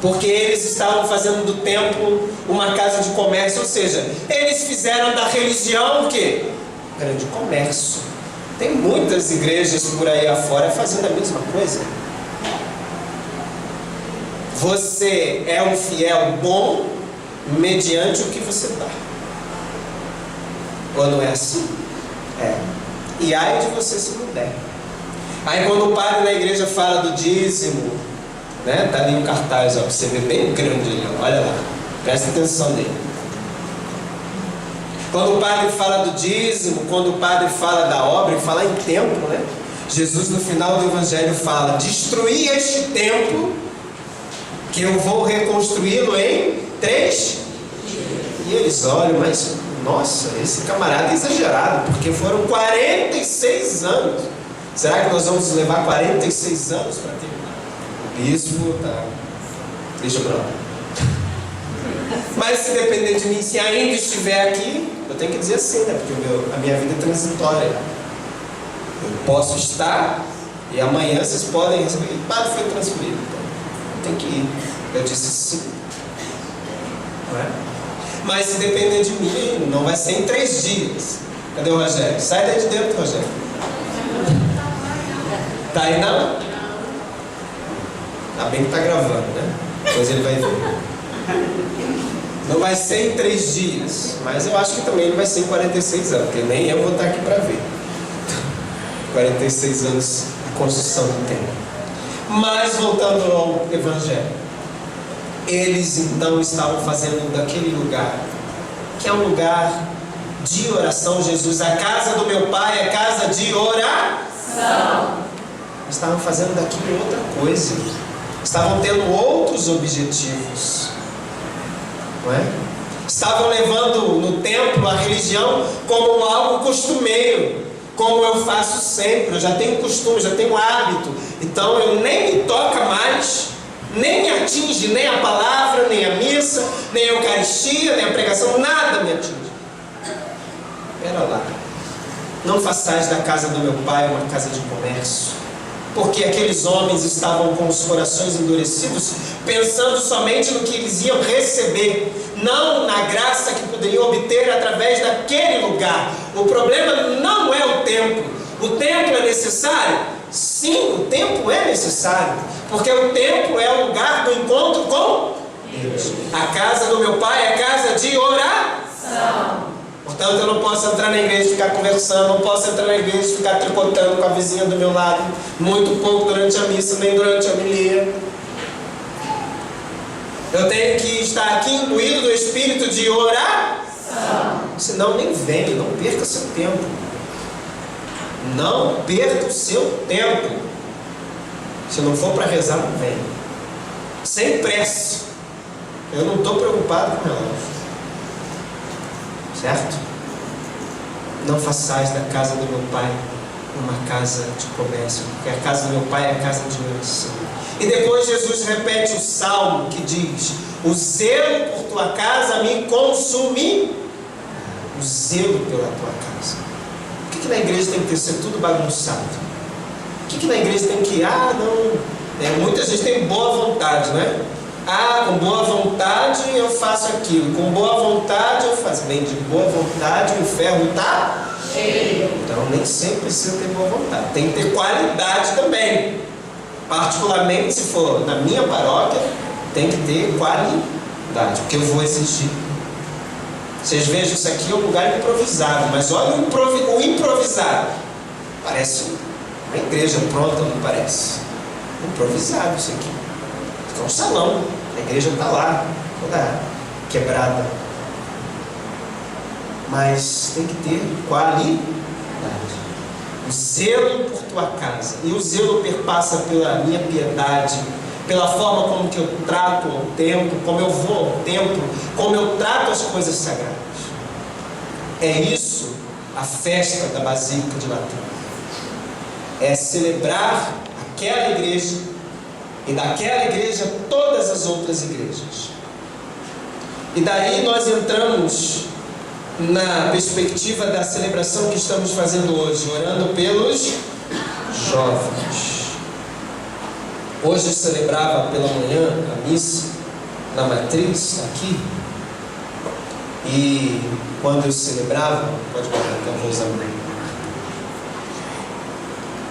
porque eles estavam fazendo do templo uma casa de comércio, ou seja, eles fizeram da religião o quê? Grande comércio. Tem muitas igrejas por aí afora fazendo a mesma coisa. Você é um fiel bom mediante o que você dá. Ou não é assim? É. E ai de você se não der. Aí quando o padre na igreja fala do dízimo, né? Tá ali um cartaz, ó, pra você ver bem grande ali, ó, olha lá, presta atenção nele. Quando o padre fala do dízimo, quando o padre fala da obra, e fala em templo, né? Jesus no final do evangelho fala: destruí este templo, que eu vou reconstruí-lo em 3 dias. E eles olham, mas nossa, esse camarada é exagerado, porque foram 46 anos. Será que nós vamos levar 46 anos para terminar? O bispo tá... deixa pra lá. Mas se depender de mim, se ainda estiver aqui, eu tenho que dizer assim, né? Porque a minha vida é transitória. Eu posso estar e amanhã vocês podem receber. O padre foi transferido, então tem que ir. Eu disse sim. Não é? Mas se depender de mim, não vai ser em 3 dias. Cadê o Rogério? Sai daí de dentro, Rogério. Tá aí não? Tá bem que tá gravando, né? Depois ele vai ver. Não vai ser em 3 dias, mas eu acho que também não vai ser em 46 anos, porque nem eu vou estar aqui para ver. 46 anos de construção do templo. Mas voltando ao Evangelho, eles então estavam fazendo daquele lugar, que é um lugar de oração. Jesus, a casa do meu pai é casa de oração. Estavam fazendo daquilo outra coisa, estavam tendo outros objetivos, não é? Estavam levando no templo a religião como algo costumeiro, como eu faço sempre, eu já tenho costume, já tenho hábito, então eu nem me toca mais, nem me atinge, nem a palavra, nem a missa, nem a Eucaristia, nem a pregação, nada me atinge. Espera lá, não façais da casa do meu pai uma casa de comércio. porque aqueles homens estavam com os corações endurecidos, pensando somente no que eles iam receber, não na graça que poderiam obter através daquele lugar. O problema não é o templo. O templo é necessário? Sim, o templo é necessário, porque o templo é o lugar do encontro com Deus. A casa do meu pai é casa de oração. Portanto, eu não posso entrar na igreja e ficar conversando, não posso entrar na igreja e ficar tricotando com a vizinha do meu lado, muito pouco durante a missa, nem durante a homilia. Eu tenho que estar aqui imbuído do espírito de oração. Senão nem vem, não perca seu tempo. Não perca o seu tempo. Se não for para rezar, não vem. Sem pressa. Eu não estou preocupado com ela. Certo? Não façais da casa do meu pai uma casa de comércio, porque a casa do meu pai é a casa de oração. E depois Jesus repete o salmo que diz: o zelo por tua casa me consome. O zelo pela tua casa. Por que na igreja tem que ser tudo bagunçado? Por que na igreja tem que, muita gente tem boa vontade, né? Com boa vontade eu faço aquilo, com boa vontade eu faço. Bem, de boa vontade o inferno está cheio. Então nem sempre precisa ter boa vontade, tem que ter qualidade também. Particularmente se for na minha paróquia, tem que ter qualidade, porque eu vou exigir. Vocês vejam, isso aqui é um lugar improvisado, mas olha o improvisado. Parece uma igreja pronta, não parece? Improvisado isso aqui. É um salão, a igreja está lá, toda quebrada. Mas tem que ter qualidade. O zelo por tua casa. E o zelo perpassa pela minha piedade, pela forma como que eu trato o templo, como eu vou ao templo, como eu trato as coisas sagradas. É isso a festa da Basílica de Latrão. É celebrar aquela igreja e daquela igreja todas as outras igrejas. E daí nós entramos na perspectiva da celebração que estamos fazendo hoje, orando pelos jovens. Hoje eu celebrava pela manhã a missa na matriz aqui, e quando eu celebrava, pode botar que eu vou usar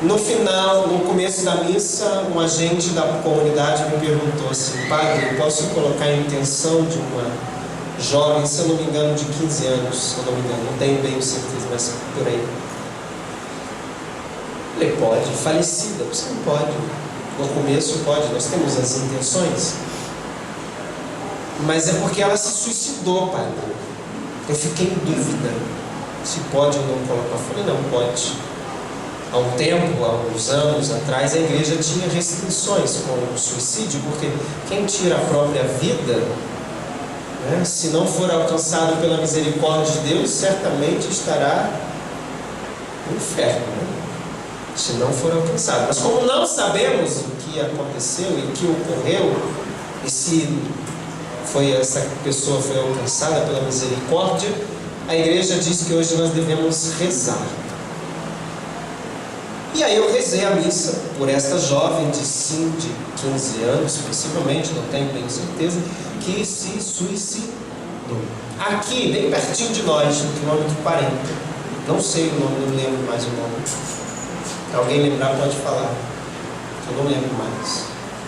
no final, no começo da missa, um agente da comunidade me perguntou assim: padre, eu posso colocar a intenção de uma jovem, se eu não me engano, de 15 anos, se eu não me engano, não tenho bem certeza, mas por aí. Eu falei: pode, falecida, você não pode. No começo pode, nós temos as intenções, mas é porque ela se suicidou, padre. Eu fiquei em dúvida se pode ou não colocar. Eu falei: não, pode. Há um tempo, há uns anos atrás, a igreja tinha restrições com o suicídio, porque quem tira a própria vida, né, se não for alcançado pela misericórdia de Deus, certamente estará no inferno, né, se não for alcançado. Mas como não sabemos o que aconteceu e o que ocorreu, e se essa pessoa foi alcançada pela misericórdia, a igreja diz que hoje nós devemos rezar. E aí eu rezei a missa por esta jovem de 15 anos, possivelmente, não tenho bem certeza, que se suicidou. Aqui, bem pertinho de nós, no quilômetro 40. Não sei o nome, não lembro mais o nome. Se alguém lembrar, pode falar. Eu não lembro mais.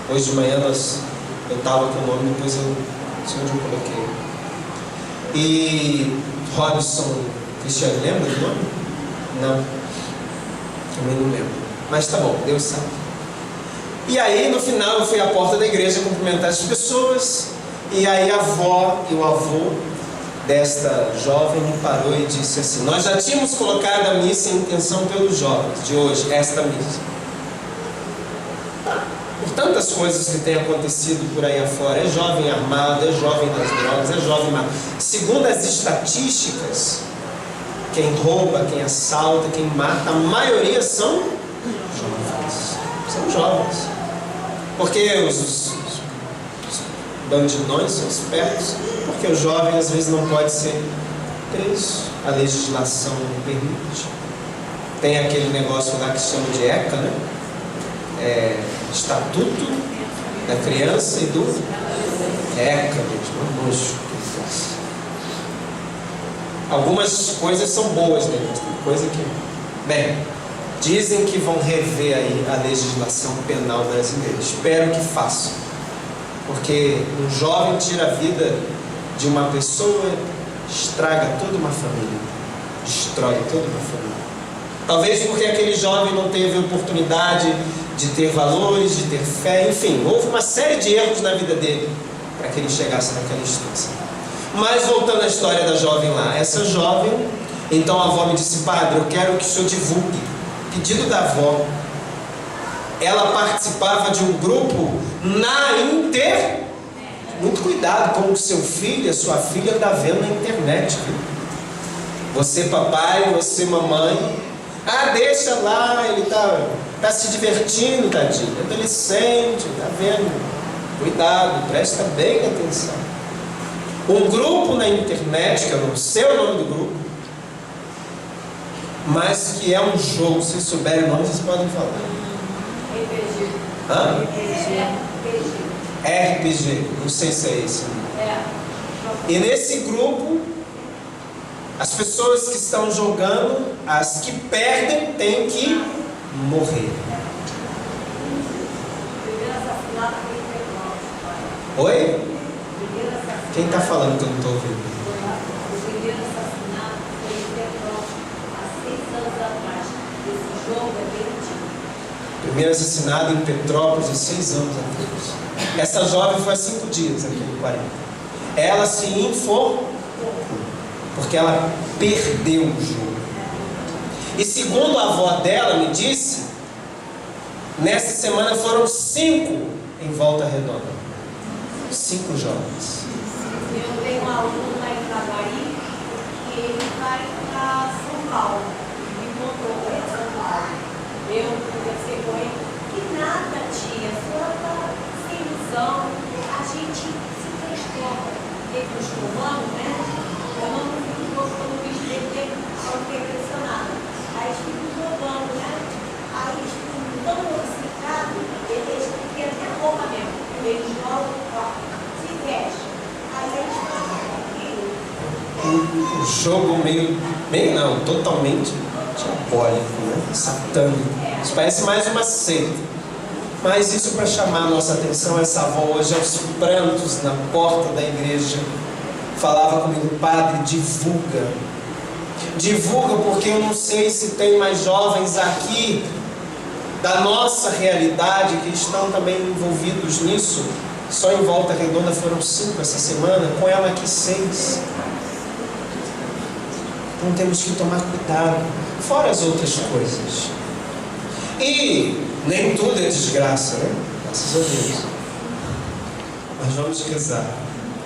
Hoje de manhã eu estava com o nome, depois eu não sei onde eu coloquei. E Robson Cristiano, lembra do nome? Não. Também não lembro. Mas tá bom, Deus sabe. E aí no final eu fui à porta da igreja cumprimentar as pessoas. E aí a avó e o avô desta jovem me parou e disse assim: nós já tínhamos colocado a missa em intenção pelos jovens de hoje, esta missa. Por tantas coisas que têm acontecido por aí afora, é jovem armado, é jovem das drogas, é jovem armado. Segundo as estatísticas, quem rouba, quem assalta, quem mata, a maioria são jovens. São jovens. Porque os bandinões são espertos, porque o jovem às vezes não pode ser preso. A legislação não permite. Tem aquele negócio lá que se chama de ECA, né? Estatuto da Criança e do ECA mesmo, nojo. Algumas coisas são boas, né? Mas tem coisa que... Bem, dizem que vão rever aí a legislação penal brasileira. Espero que façam. Porque um jovem tira a vida de uma pessoa, estraga toda uma família. Destrói toda uma família. Talvez porque aquele jovem não teve oportunidade de ter valores, de ter fé, enfim, houve uma série de erros na vida dele para que ele chegasse naquela instância. Mas voltando à história da jovem lá, essa jovem, então a avó me disse: padre, eu quero que o senhor divulgue. Pedido da avó, ela participava de um grupo na internet. Muito cuidado com o seu filho e a sua filha está vendo na internet, viu? Você papai, você mamãe, deixa lá, ele tá se divertindo, tadinho, adolescente, tá vendo? Cuidado, presta bem atenção. Um grupo na internet, que eu não sei o nome do grupo, mas que é um jogo, se souberem o nome, vocês podem falar. RPG. Hã? RPG. RPG, não sei se é esse. E nesse grupo, as pessoas que estão jogando, as que perdem, têm que morrer. Oi? Quem está falando que eu não estou ouvindo? O primeiro assassinato foi em Petrópolis, há 6 anos atrás. Esse jogo é bem antigo. Primeiro assassinado em Petrópolis há 6 anos atrás. Essa jovem foi há 5 dias aqui no 40. Ela se informou porque ela perdeu o jogo. E segundo a avó dela me disse, nessa semana foram 5 em Volta Redonda. 5 jovens. Eu tenho um aluno lá em Itaguaí, que ele vai para São Paulo. Me encontrou em São Paulo. Eu conversei com ele, que nada, tia, a senhora está sem ilusão. A gente se transforma. Ele transformando, né? Eu não gostou do bicho dele, eu fiquei impressionada. Aí eles ficam jogando, né? Aí eles ficam tão obcecados, eles têm até roupa mesmo. Eles jogam, se vestem. Aí eles fazem Um jogo meio não, totalmente diabólico, né? Satânico. Isso parece mais uma seita. Mas isso para chamar a nossa atenção, essa avó hoje aos prantos na porta da igreja falava comigo: padre, divulga. Divulga, porque eu não sei se tem mais jovens aqui da nossa realidade que estão também envolvidos nisso. Só em Volta Redonda foram 5 essa semana, com ela aqui 6. Então temos que tomar cuidado, fora as outras coisas. E nem tudo é desgraça, né? Graças a Deus. Mas vamos rezar.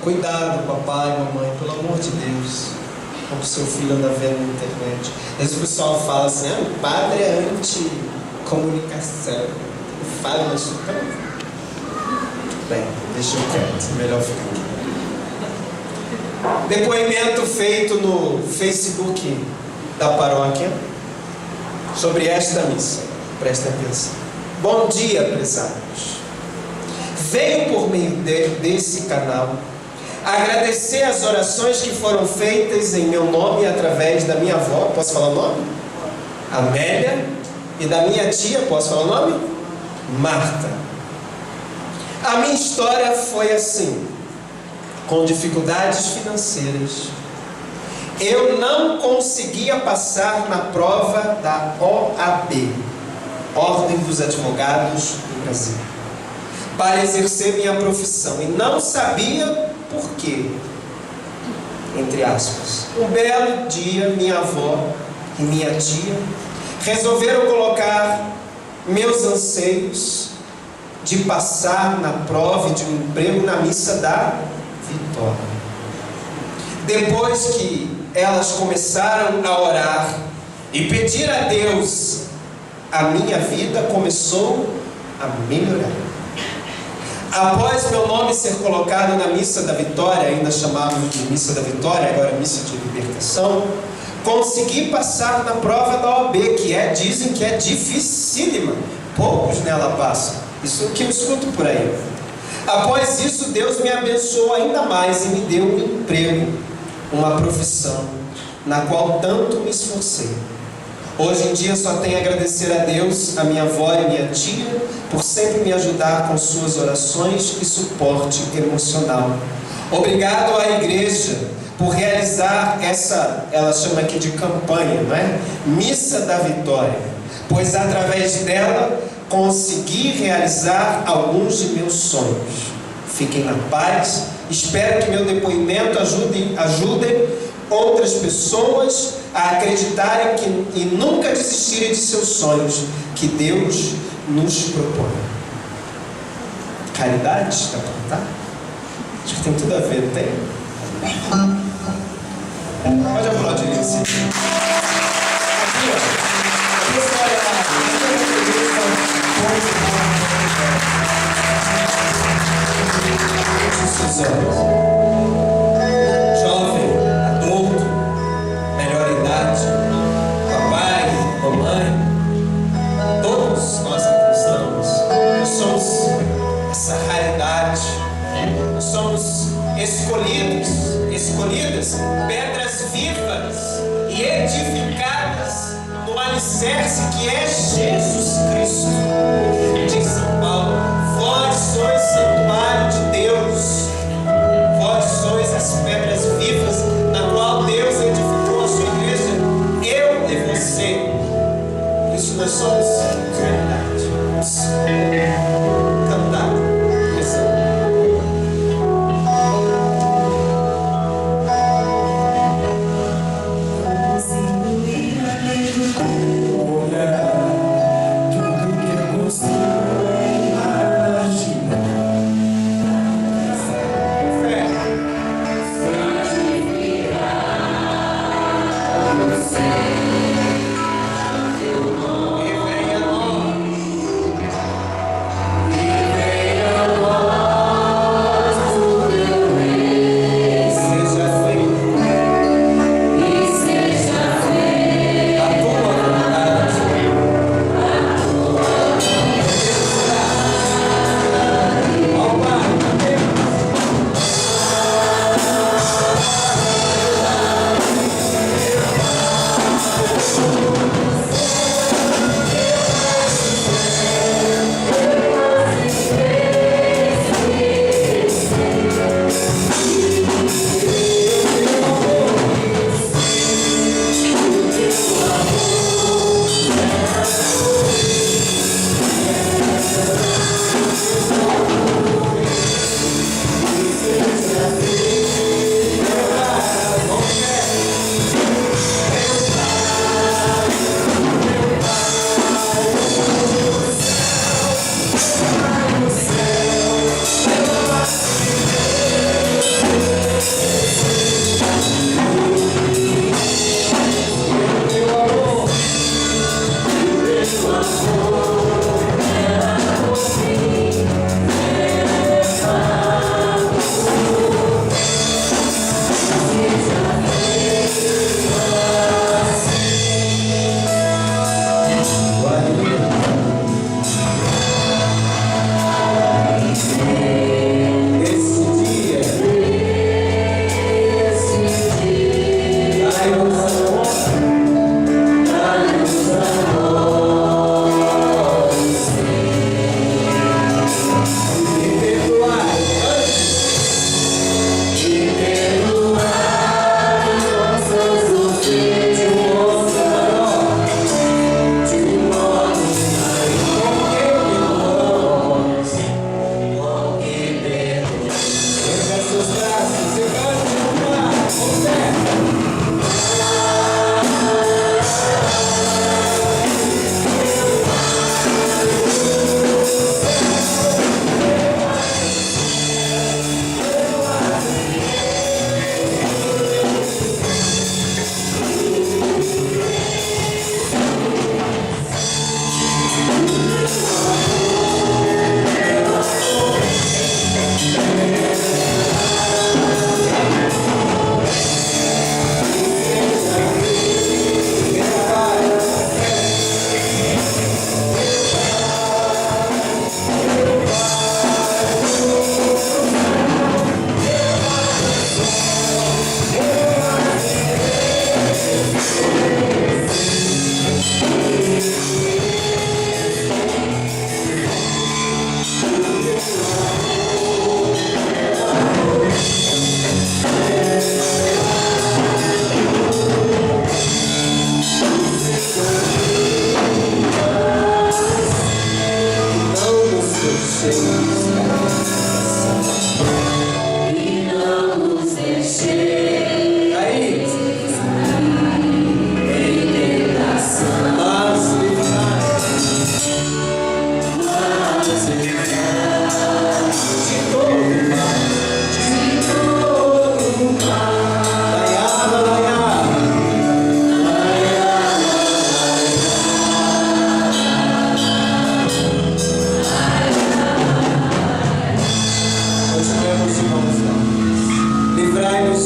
Cuidado, papai, mamãe, pelo amor de Deus, com o seu filho anda vendo na internet. Às vezes o pessoal fala assim: o padre é anti-comunicação. Fala, mas bem, deixa eu quieto, melhor ficar aqui. Depoimento feito no Facebook da paróquia sobre esta missa. Prestem atenção. Bom dia, prezados. Venho por meio desse canal agradecer as orações que foram feitas em meu nome através da minha avó, posso falar o nome? Amélia, e da minha tia, posso falar o nome? Marta. A minha história foi assim, com dificuldades financeiras. Eu não conseguia passar na prova da OAB, Ordem dos Advogados do Brasil, para exercer minha profissão, e não sabia por quê. Entre aspas. Um belo dia, minha avó e minha tia resolveram colocar meus anseios de passar na prova de um emprego na missa da vitória. Depois que elas começaram a orar e pedir a Deus, a minha vida começou a melhorar. Após meu nome ser colocado na missa da vitória, ainda chamávamos de missa da vitória, agora missa de libertação, consegui passar na prova da OAB, dizem que é dificílima, poucos nela passam. Isso é o que eu escuto por aí. Após isso, Deus me abençoou ainda mais e me deu um emprego, uma profissão, na qual tanto me esforcei. Hoje em dia só tenho a agradecer a Deus, a minha avó e a minha tia, por sempre me ajudar com suas orações e suporte emocional. Obrigado à igreja por realizar essa, ela chama aqui de campanha, não é? Missa da Vitória, pois através dela consegui realizar alguns de meus sonhos. Fiquem na paz, espero que meu depoimento ajude outras pessoas a acreditarem e nunca desistirem de seus sonhos que Deus nos propõe. Caridade, tá bom, tá? Acho que tem tudo a ver, não tem? Pode aplaudir isso. Aqui, ó. Seus olhos. Jovem, adulto, melhor idade, papai, mamãe, todos nós aqui estamos. Nós somos essa raridade. Nós somos escolhidas, pedras vivas e edificadas no alicerce que é Jesus Cristo. Diz São Paulo: vós sois santuário de Deus, vós sois as pedras vivas na qual Deus edificou a sua igreja, eu e você. Por isso nós somos caridade. Vamos cantar, rezando. Olhar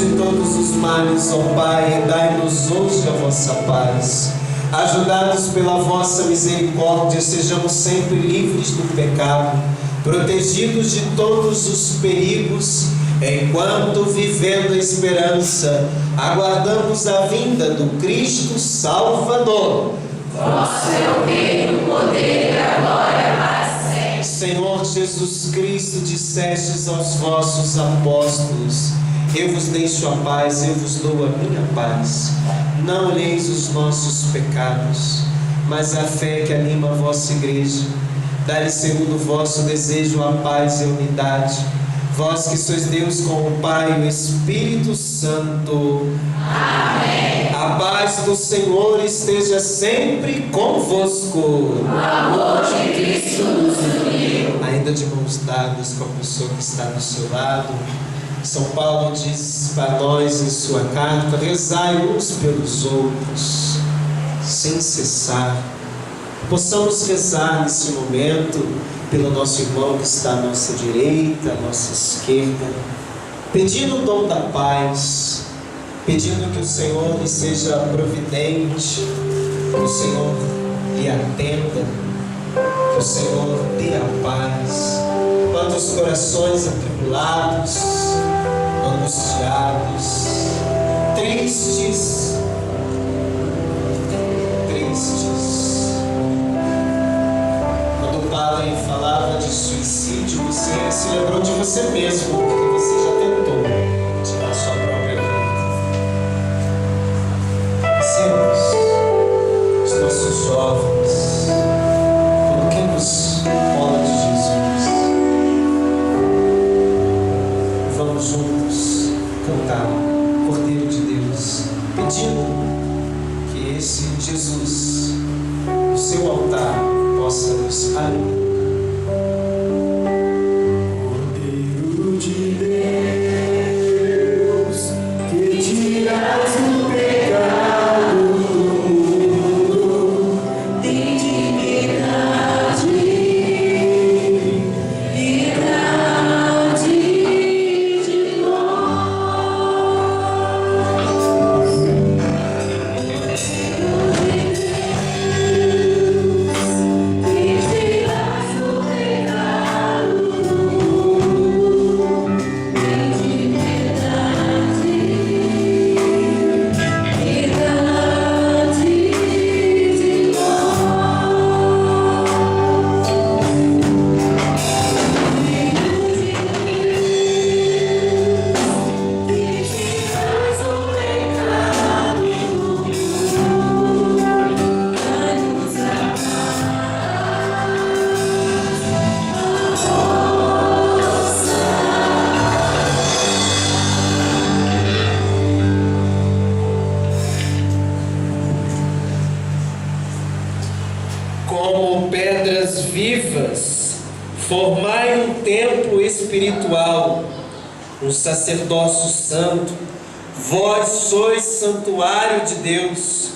de todos os males, ó Pai, e dai-nos hoje a vossa paz. Ajudados pela vossa misericórdia, sejamos sempre livres do pecado, protegidos de todos os perigos, enquanto, vivendo a esperança, aguardamos a vinda do Cristo Salvador. Vosso é o reino, o poder e a glória para sempre. Senhor Jesus Cristo, dissestes aos vossos apóstolos: eu vos deixo a paz, eu vos dou a minha paz. Não olheis os nossos pecados, mas a fé que anima a vossa igreja. Dai-lhe segundo o vosso desejo a paz e a unidade. Vós que sois Deus com o Pai e o Espírito Santo. Amém. A paz do Senhor esteja sempre convosco. O amor de Cristo nos uniu. Ainda de mãos dadas com a pessoa que está do seu lado, São Paulo diz para nós em sua carta: rezai uns pelos outros, sem cessar. Possamos rezar nesse momento pelo nosso irmão que está à nossa direita, à nossa esquerda, pedindo o dom da paz, pedindo que o Senhor lhe seja providente, que o Senhor lhe atenda, que o Senhor dê a paz. Quantos corações atribulados, angustiados, tristes. Quando o padre falava de suicídio, você se lembrou de você mesmo, porque você já tentou tirar sua própria vida. Pensemos, os nossos jovens, coloquemos bola de Jesus. Vamos juntos cantar Cordeiro de Deus, pedindo que esse Jesus, o seu altar, possa nos alimentar. Cordeiro de Deus, que tiras o pecado do mundo, tem dignidade, piedade de nós. Como pedras vivas, formai um templo espiritual, um sacerdócio santo. Vós sois santuário de Deus,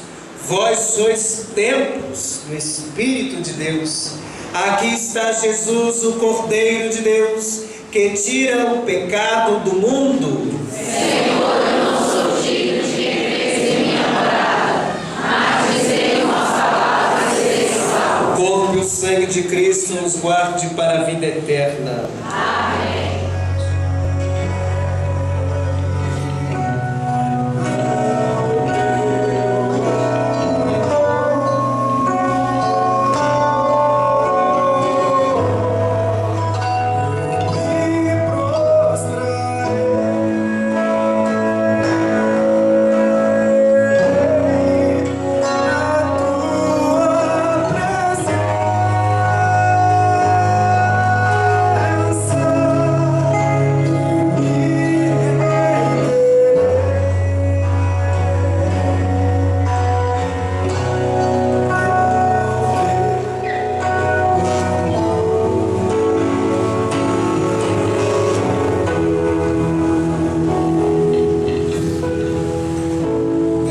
vós sois templos do Espírito de Deus. Aqui está Jesus, o Cordeiro de Deus, que tira o pecado do mundo. Senhor, eu não sou digno de que entres em minha morada, mas dizei uma palavra e serei salvo. O corpo e o sangue de Cristo nos guarde para a vida eterna. Amém.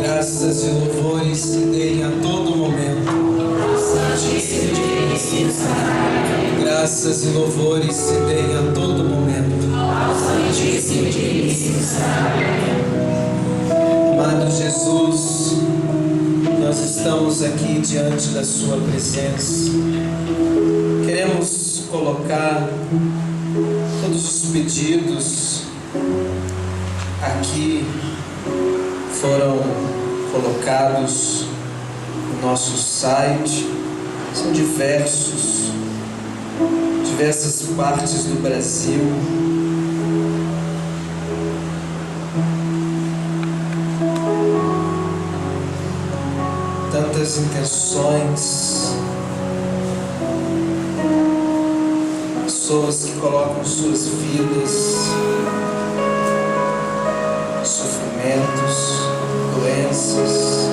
Graças e louvores se deem a todo momento. Graças e louvores se deem a todo momento. Ao Santíssimo e Diviníssimo Sacramento. Amado Jesus, nós estamos aqui diante da Sua presença. Queremos colocar todos os pedidos aqui foram colocados no nosso site. São diversas partes do Brasil. Tantas intenções, pessoas que colocam suas vidas, sofrimentos, doenças,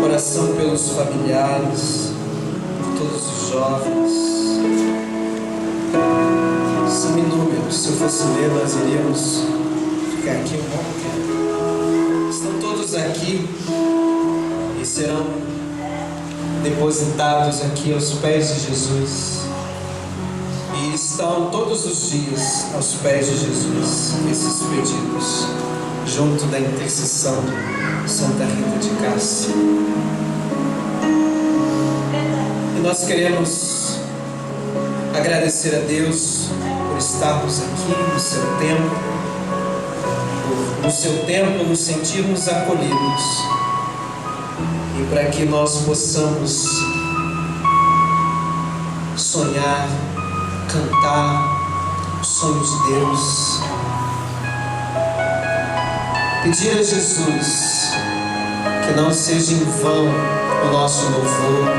oração pelos familiares, por todos os jovens. São inúmeros. Se eu fosse ler, nós iríamos ficar aqui um bom tempo. Estão todos aqui e serão depositados aqui aos pés de Jesus. E estão todos os dias aos pés de Jesus esses pedidos, junto da intercessão de Santa Rita de Cássia. E nós queremos agradecer a Deus por estarmos aqui no seu tempo, por no seu tempo nos sentirmos acolhidos, e para que nós possamos sonhar, cantar os sonhos de Deus, pedir a Jesus que não seja em vão o nosso louvor,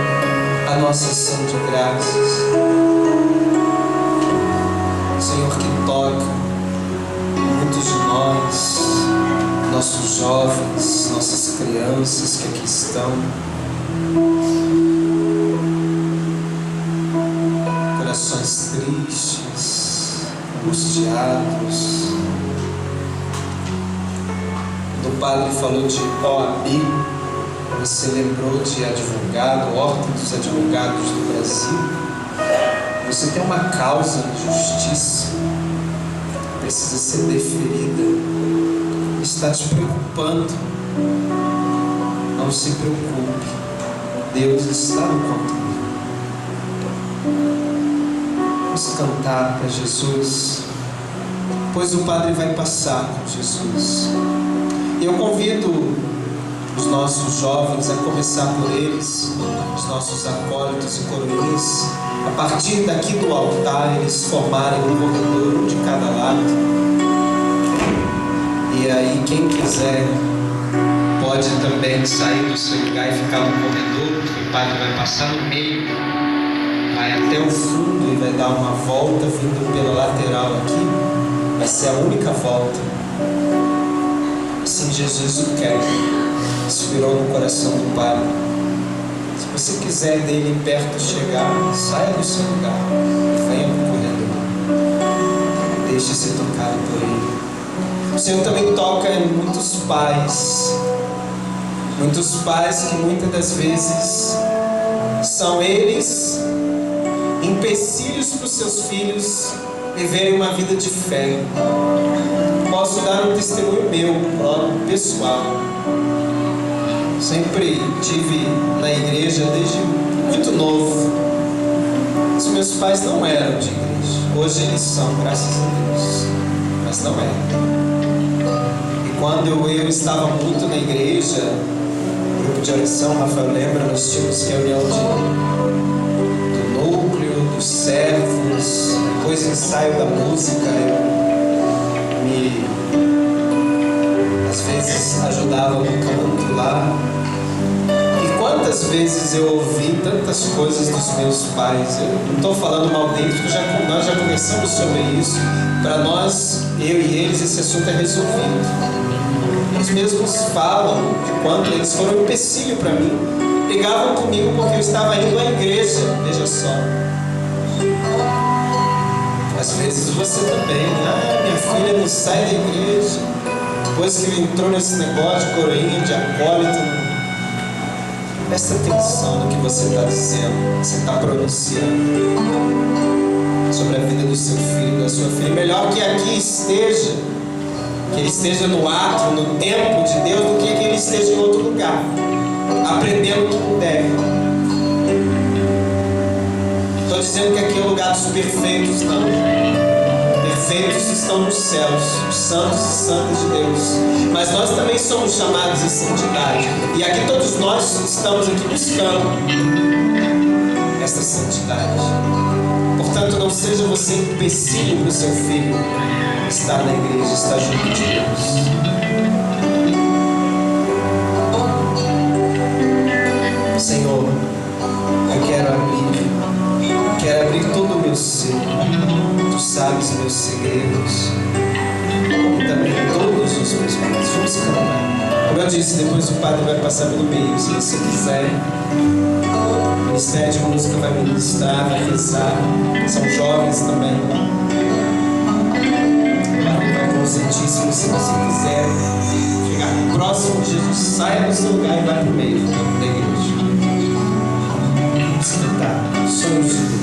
a nossa ação de graças. Senhor, que toca muitos de nós, nossos jovens, nossas crianças que aqui estão, corações tristes, angustiados. Quando o padre falou de OAB, você lembrou de advogado, Ordem dos Advogados do Brasil. Você tem uma causa de justiça que precisa ser deferida. Está te preocupando. Não se preocupe. Deus está no controle. Vamos cantar para Jesus. Depois o Padre vai passar com Jesus. E eu convido os nossos jovens, a começar por eles, os nossos acólitos e coroinhas, a partir daqui do altar, eles formarem um corredor, um de cada lado. E aí, quem quiser, pode também sair do seu lugar e ficar no corredor, porque o padre vai passar no meio, vai até o fundo e vai dar uma volta, vindo pela lateral aqui. Vai ser a única volta. Assim Jesus o quer. Inspirou no coração do Padre. Se você quiser dele perto chegar, saia do seu lugar e venha para o corredor. Deixe-se tocar por ele. O Senhor também toca em muitos pais que muitas das vezes são eles empecilhos para os seus filhos viverem uma vida de fé. Posso dar um testemunho meu, próprio, pessoal. Sempre tive na igreja desde muito novo. Os meus pais não eram de igreja. Hoje eles são, graças a Deus. Mas não eram. E quando eu estava muito na igreja, grupo de oração, Rafael lembra, nós tínhamos reunião do núcleo, dos servos, depois ensaio da música. Às vezes ajudava no canto lá. E quantas vezes eu ouvi tantas coisas dos meus pais. Eu não estou falando mal deles, porque nós já conversamos sobre isso. Para nós, eu e eles, esse assunto é resolvido. Eles mesmos falam de quanto eles foram um empecilho para mim. Brigavam comigo porque eu estava indo à igreja, veja só. Às vezes você também, minha filha não sai da igreja. Depois que entrou nesse negócio de coroinha, de acólito, presta atenção no que você está dizendo, você está pronunciando sobre a vida do seu filho, da sua filha. Melhor que aqui esteja que ele esteja no ato, no tempo de Deus, do que ele esteja em outro lugar, aprendendo o que deve. Estou dizendo que aqui é o lugar dos perfeitos, não. Perfeitos estão nos céus, os santos e santas de Deus. Mas nós também somos chamados à santidade. E aqui todos nós estamos aqui buscando essa santidade. Portanto, não seja você empecilho para o seu filho estar na igreja, estar junto de Deus. Senhor, eu quero abrir todo o meu ser. Tu sabes meus segredos, como também todos os meus medos. Vamos cantar. Como eu disse, depois o padre vai passar pelo meio. Se você quiser, o Ministério de Música vai ministrar, vai rezar. São jovens também. O padre vai com o Santíssimo. Se você quiser chegar próximo de Jesus, saia do seu lugar e vá para o meio da igreja. Vamos cantar sonhos de Deus.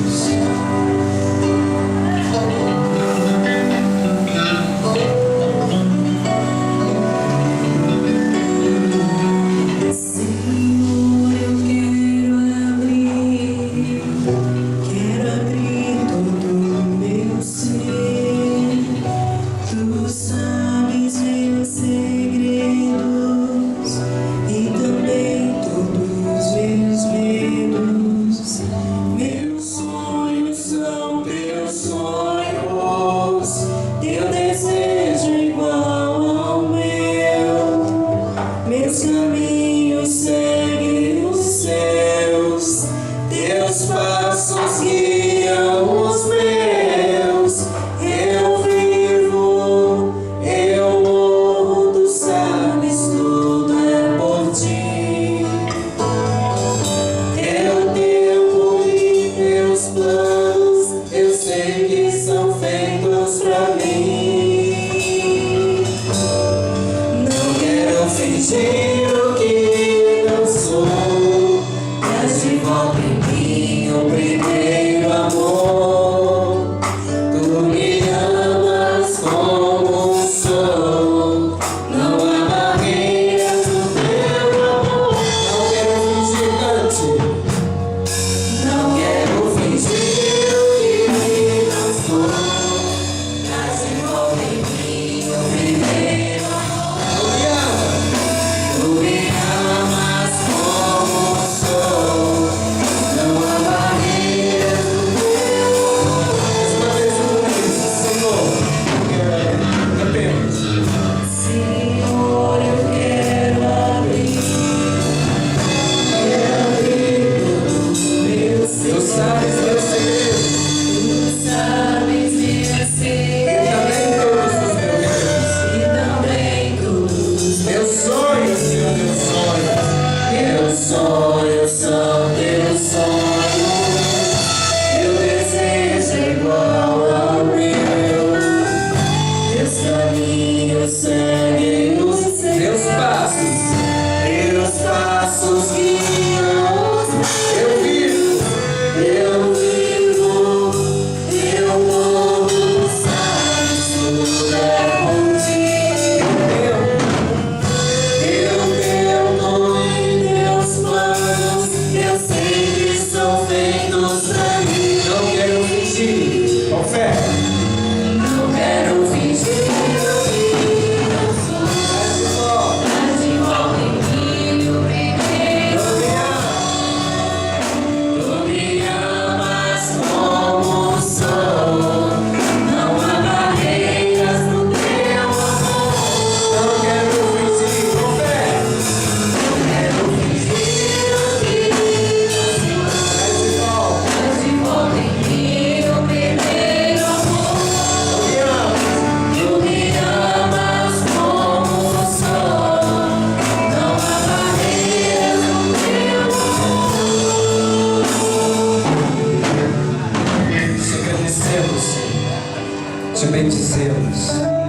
Te bendizemos.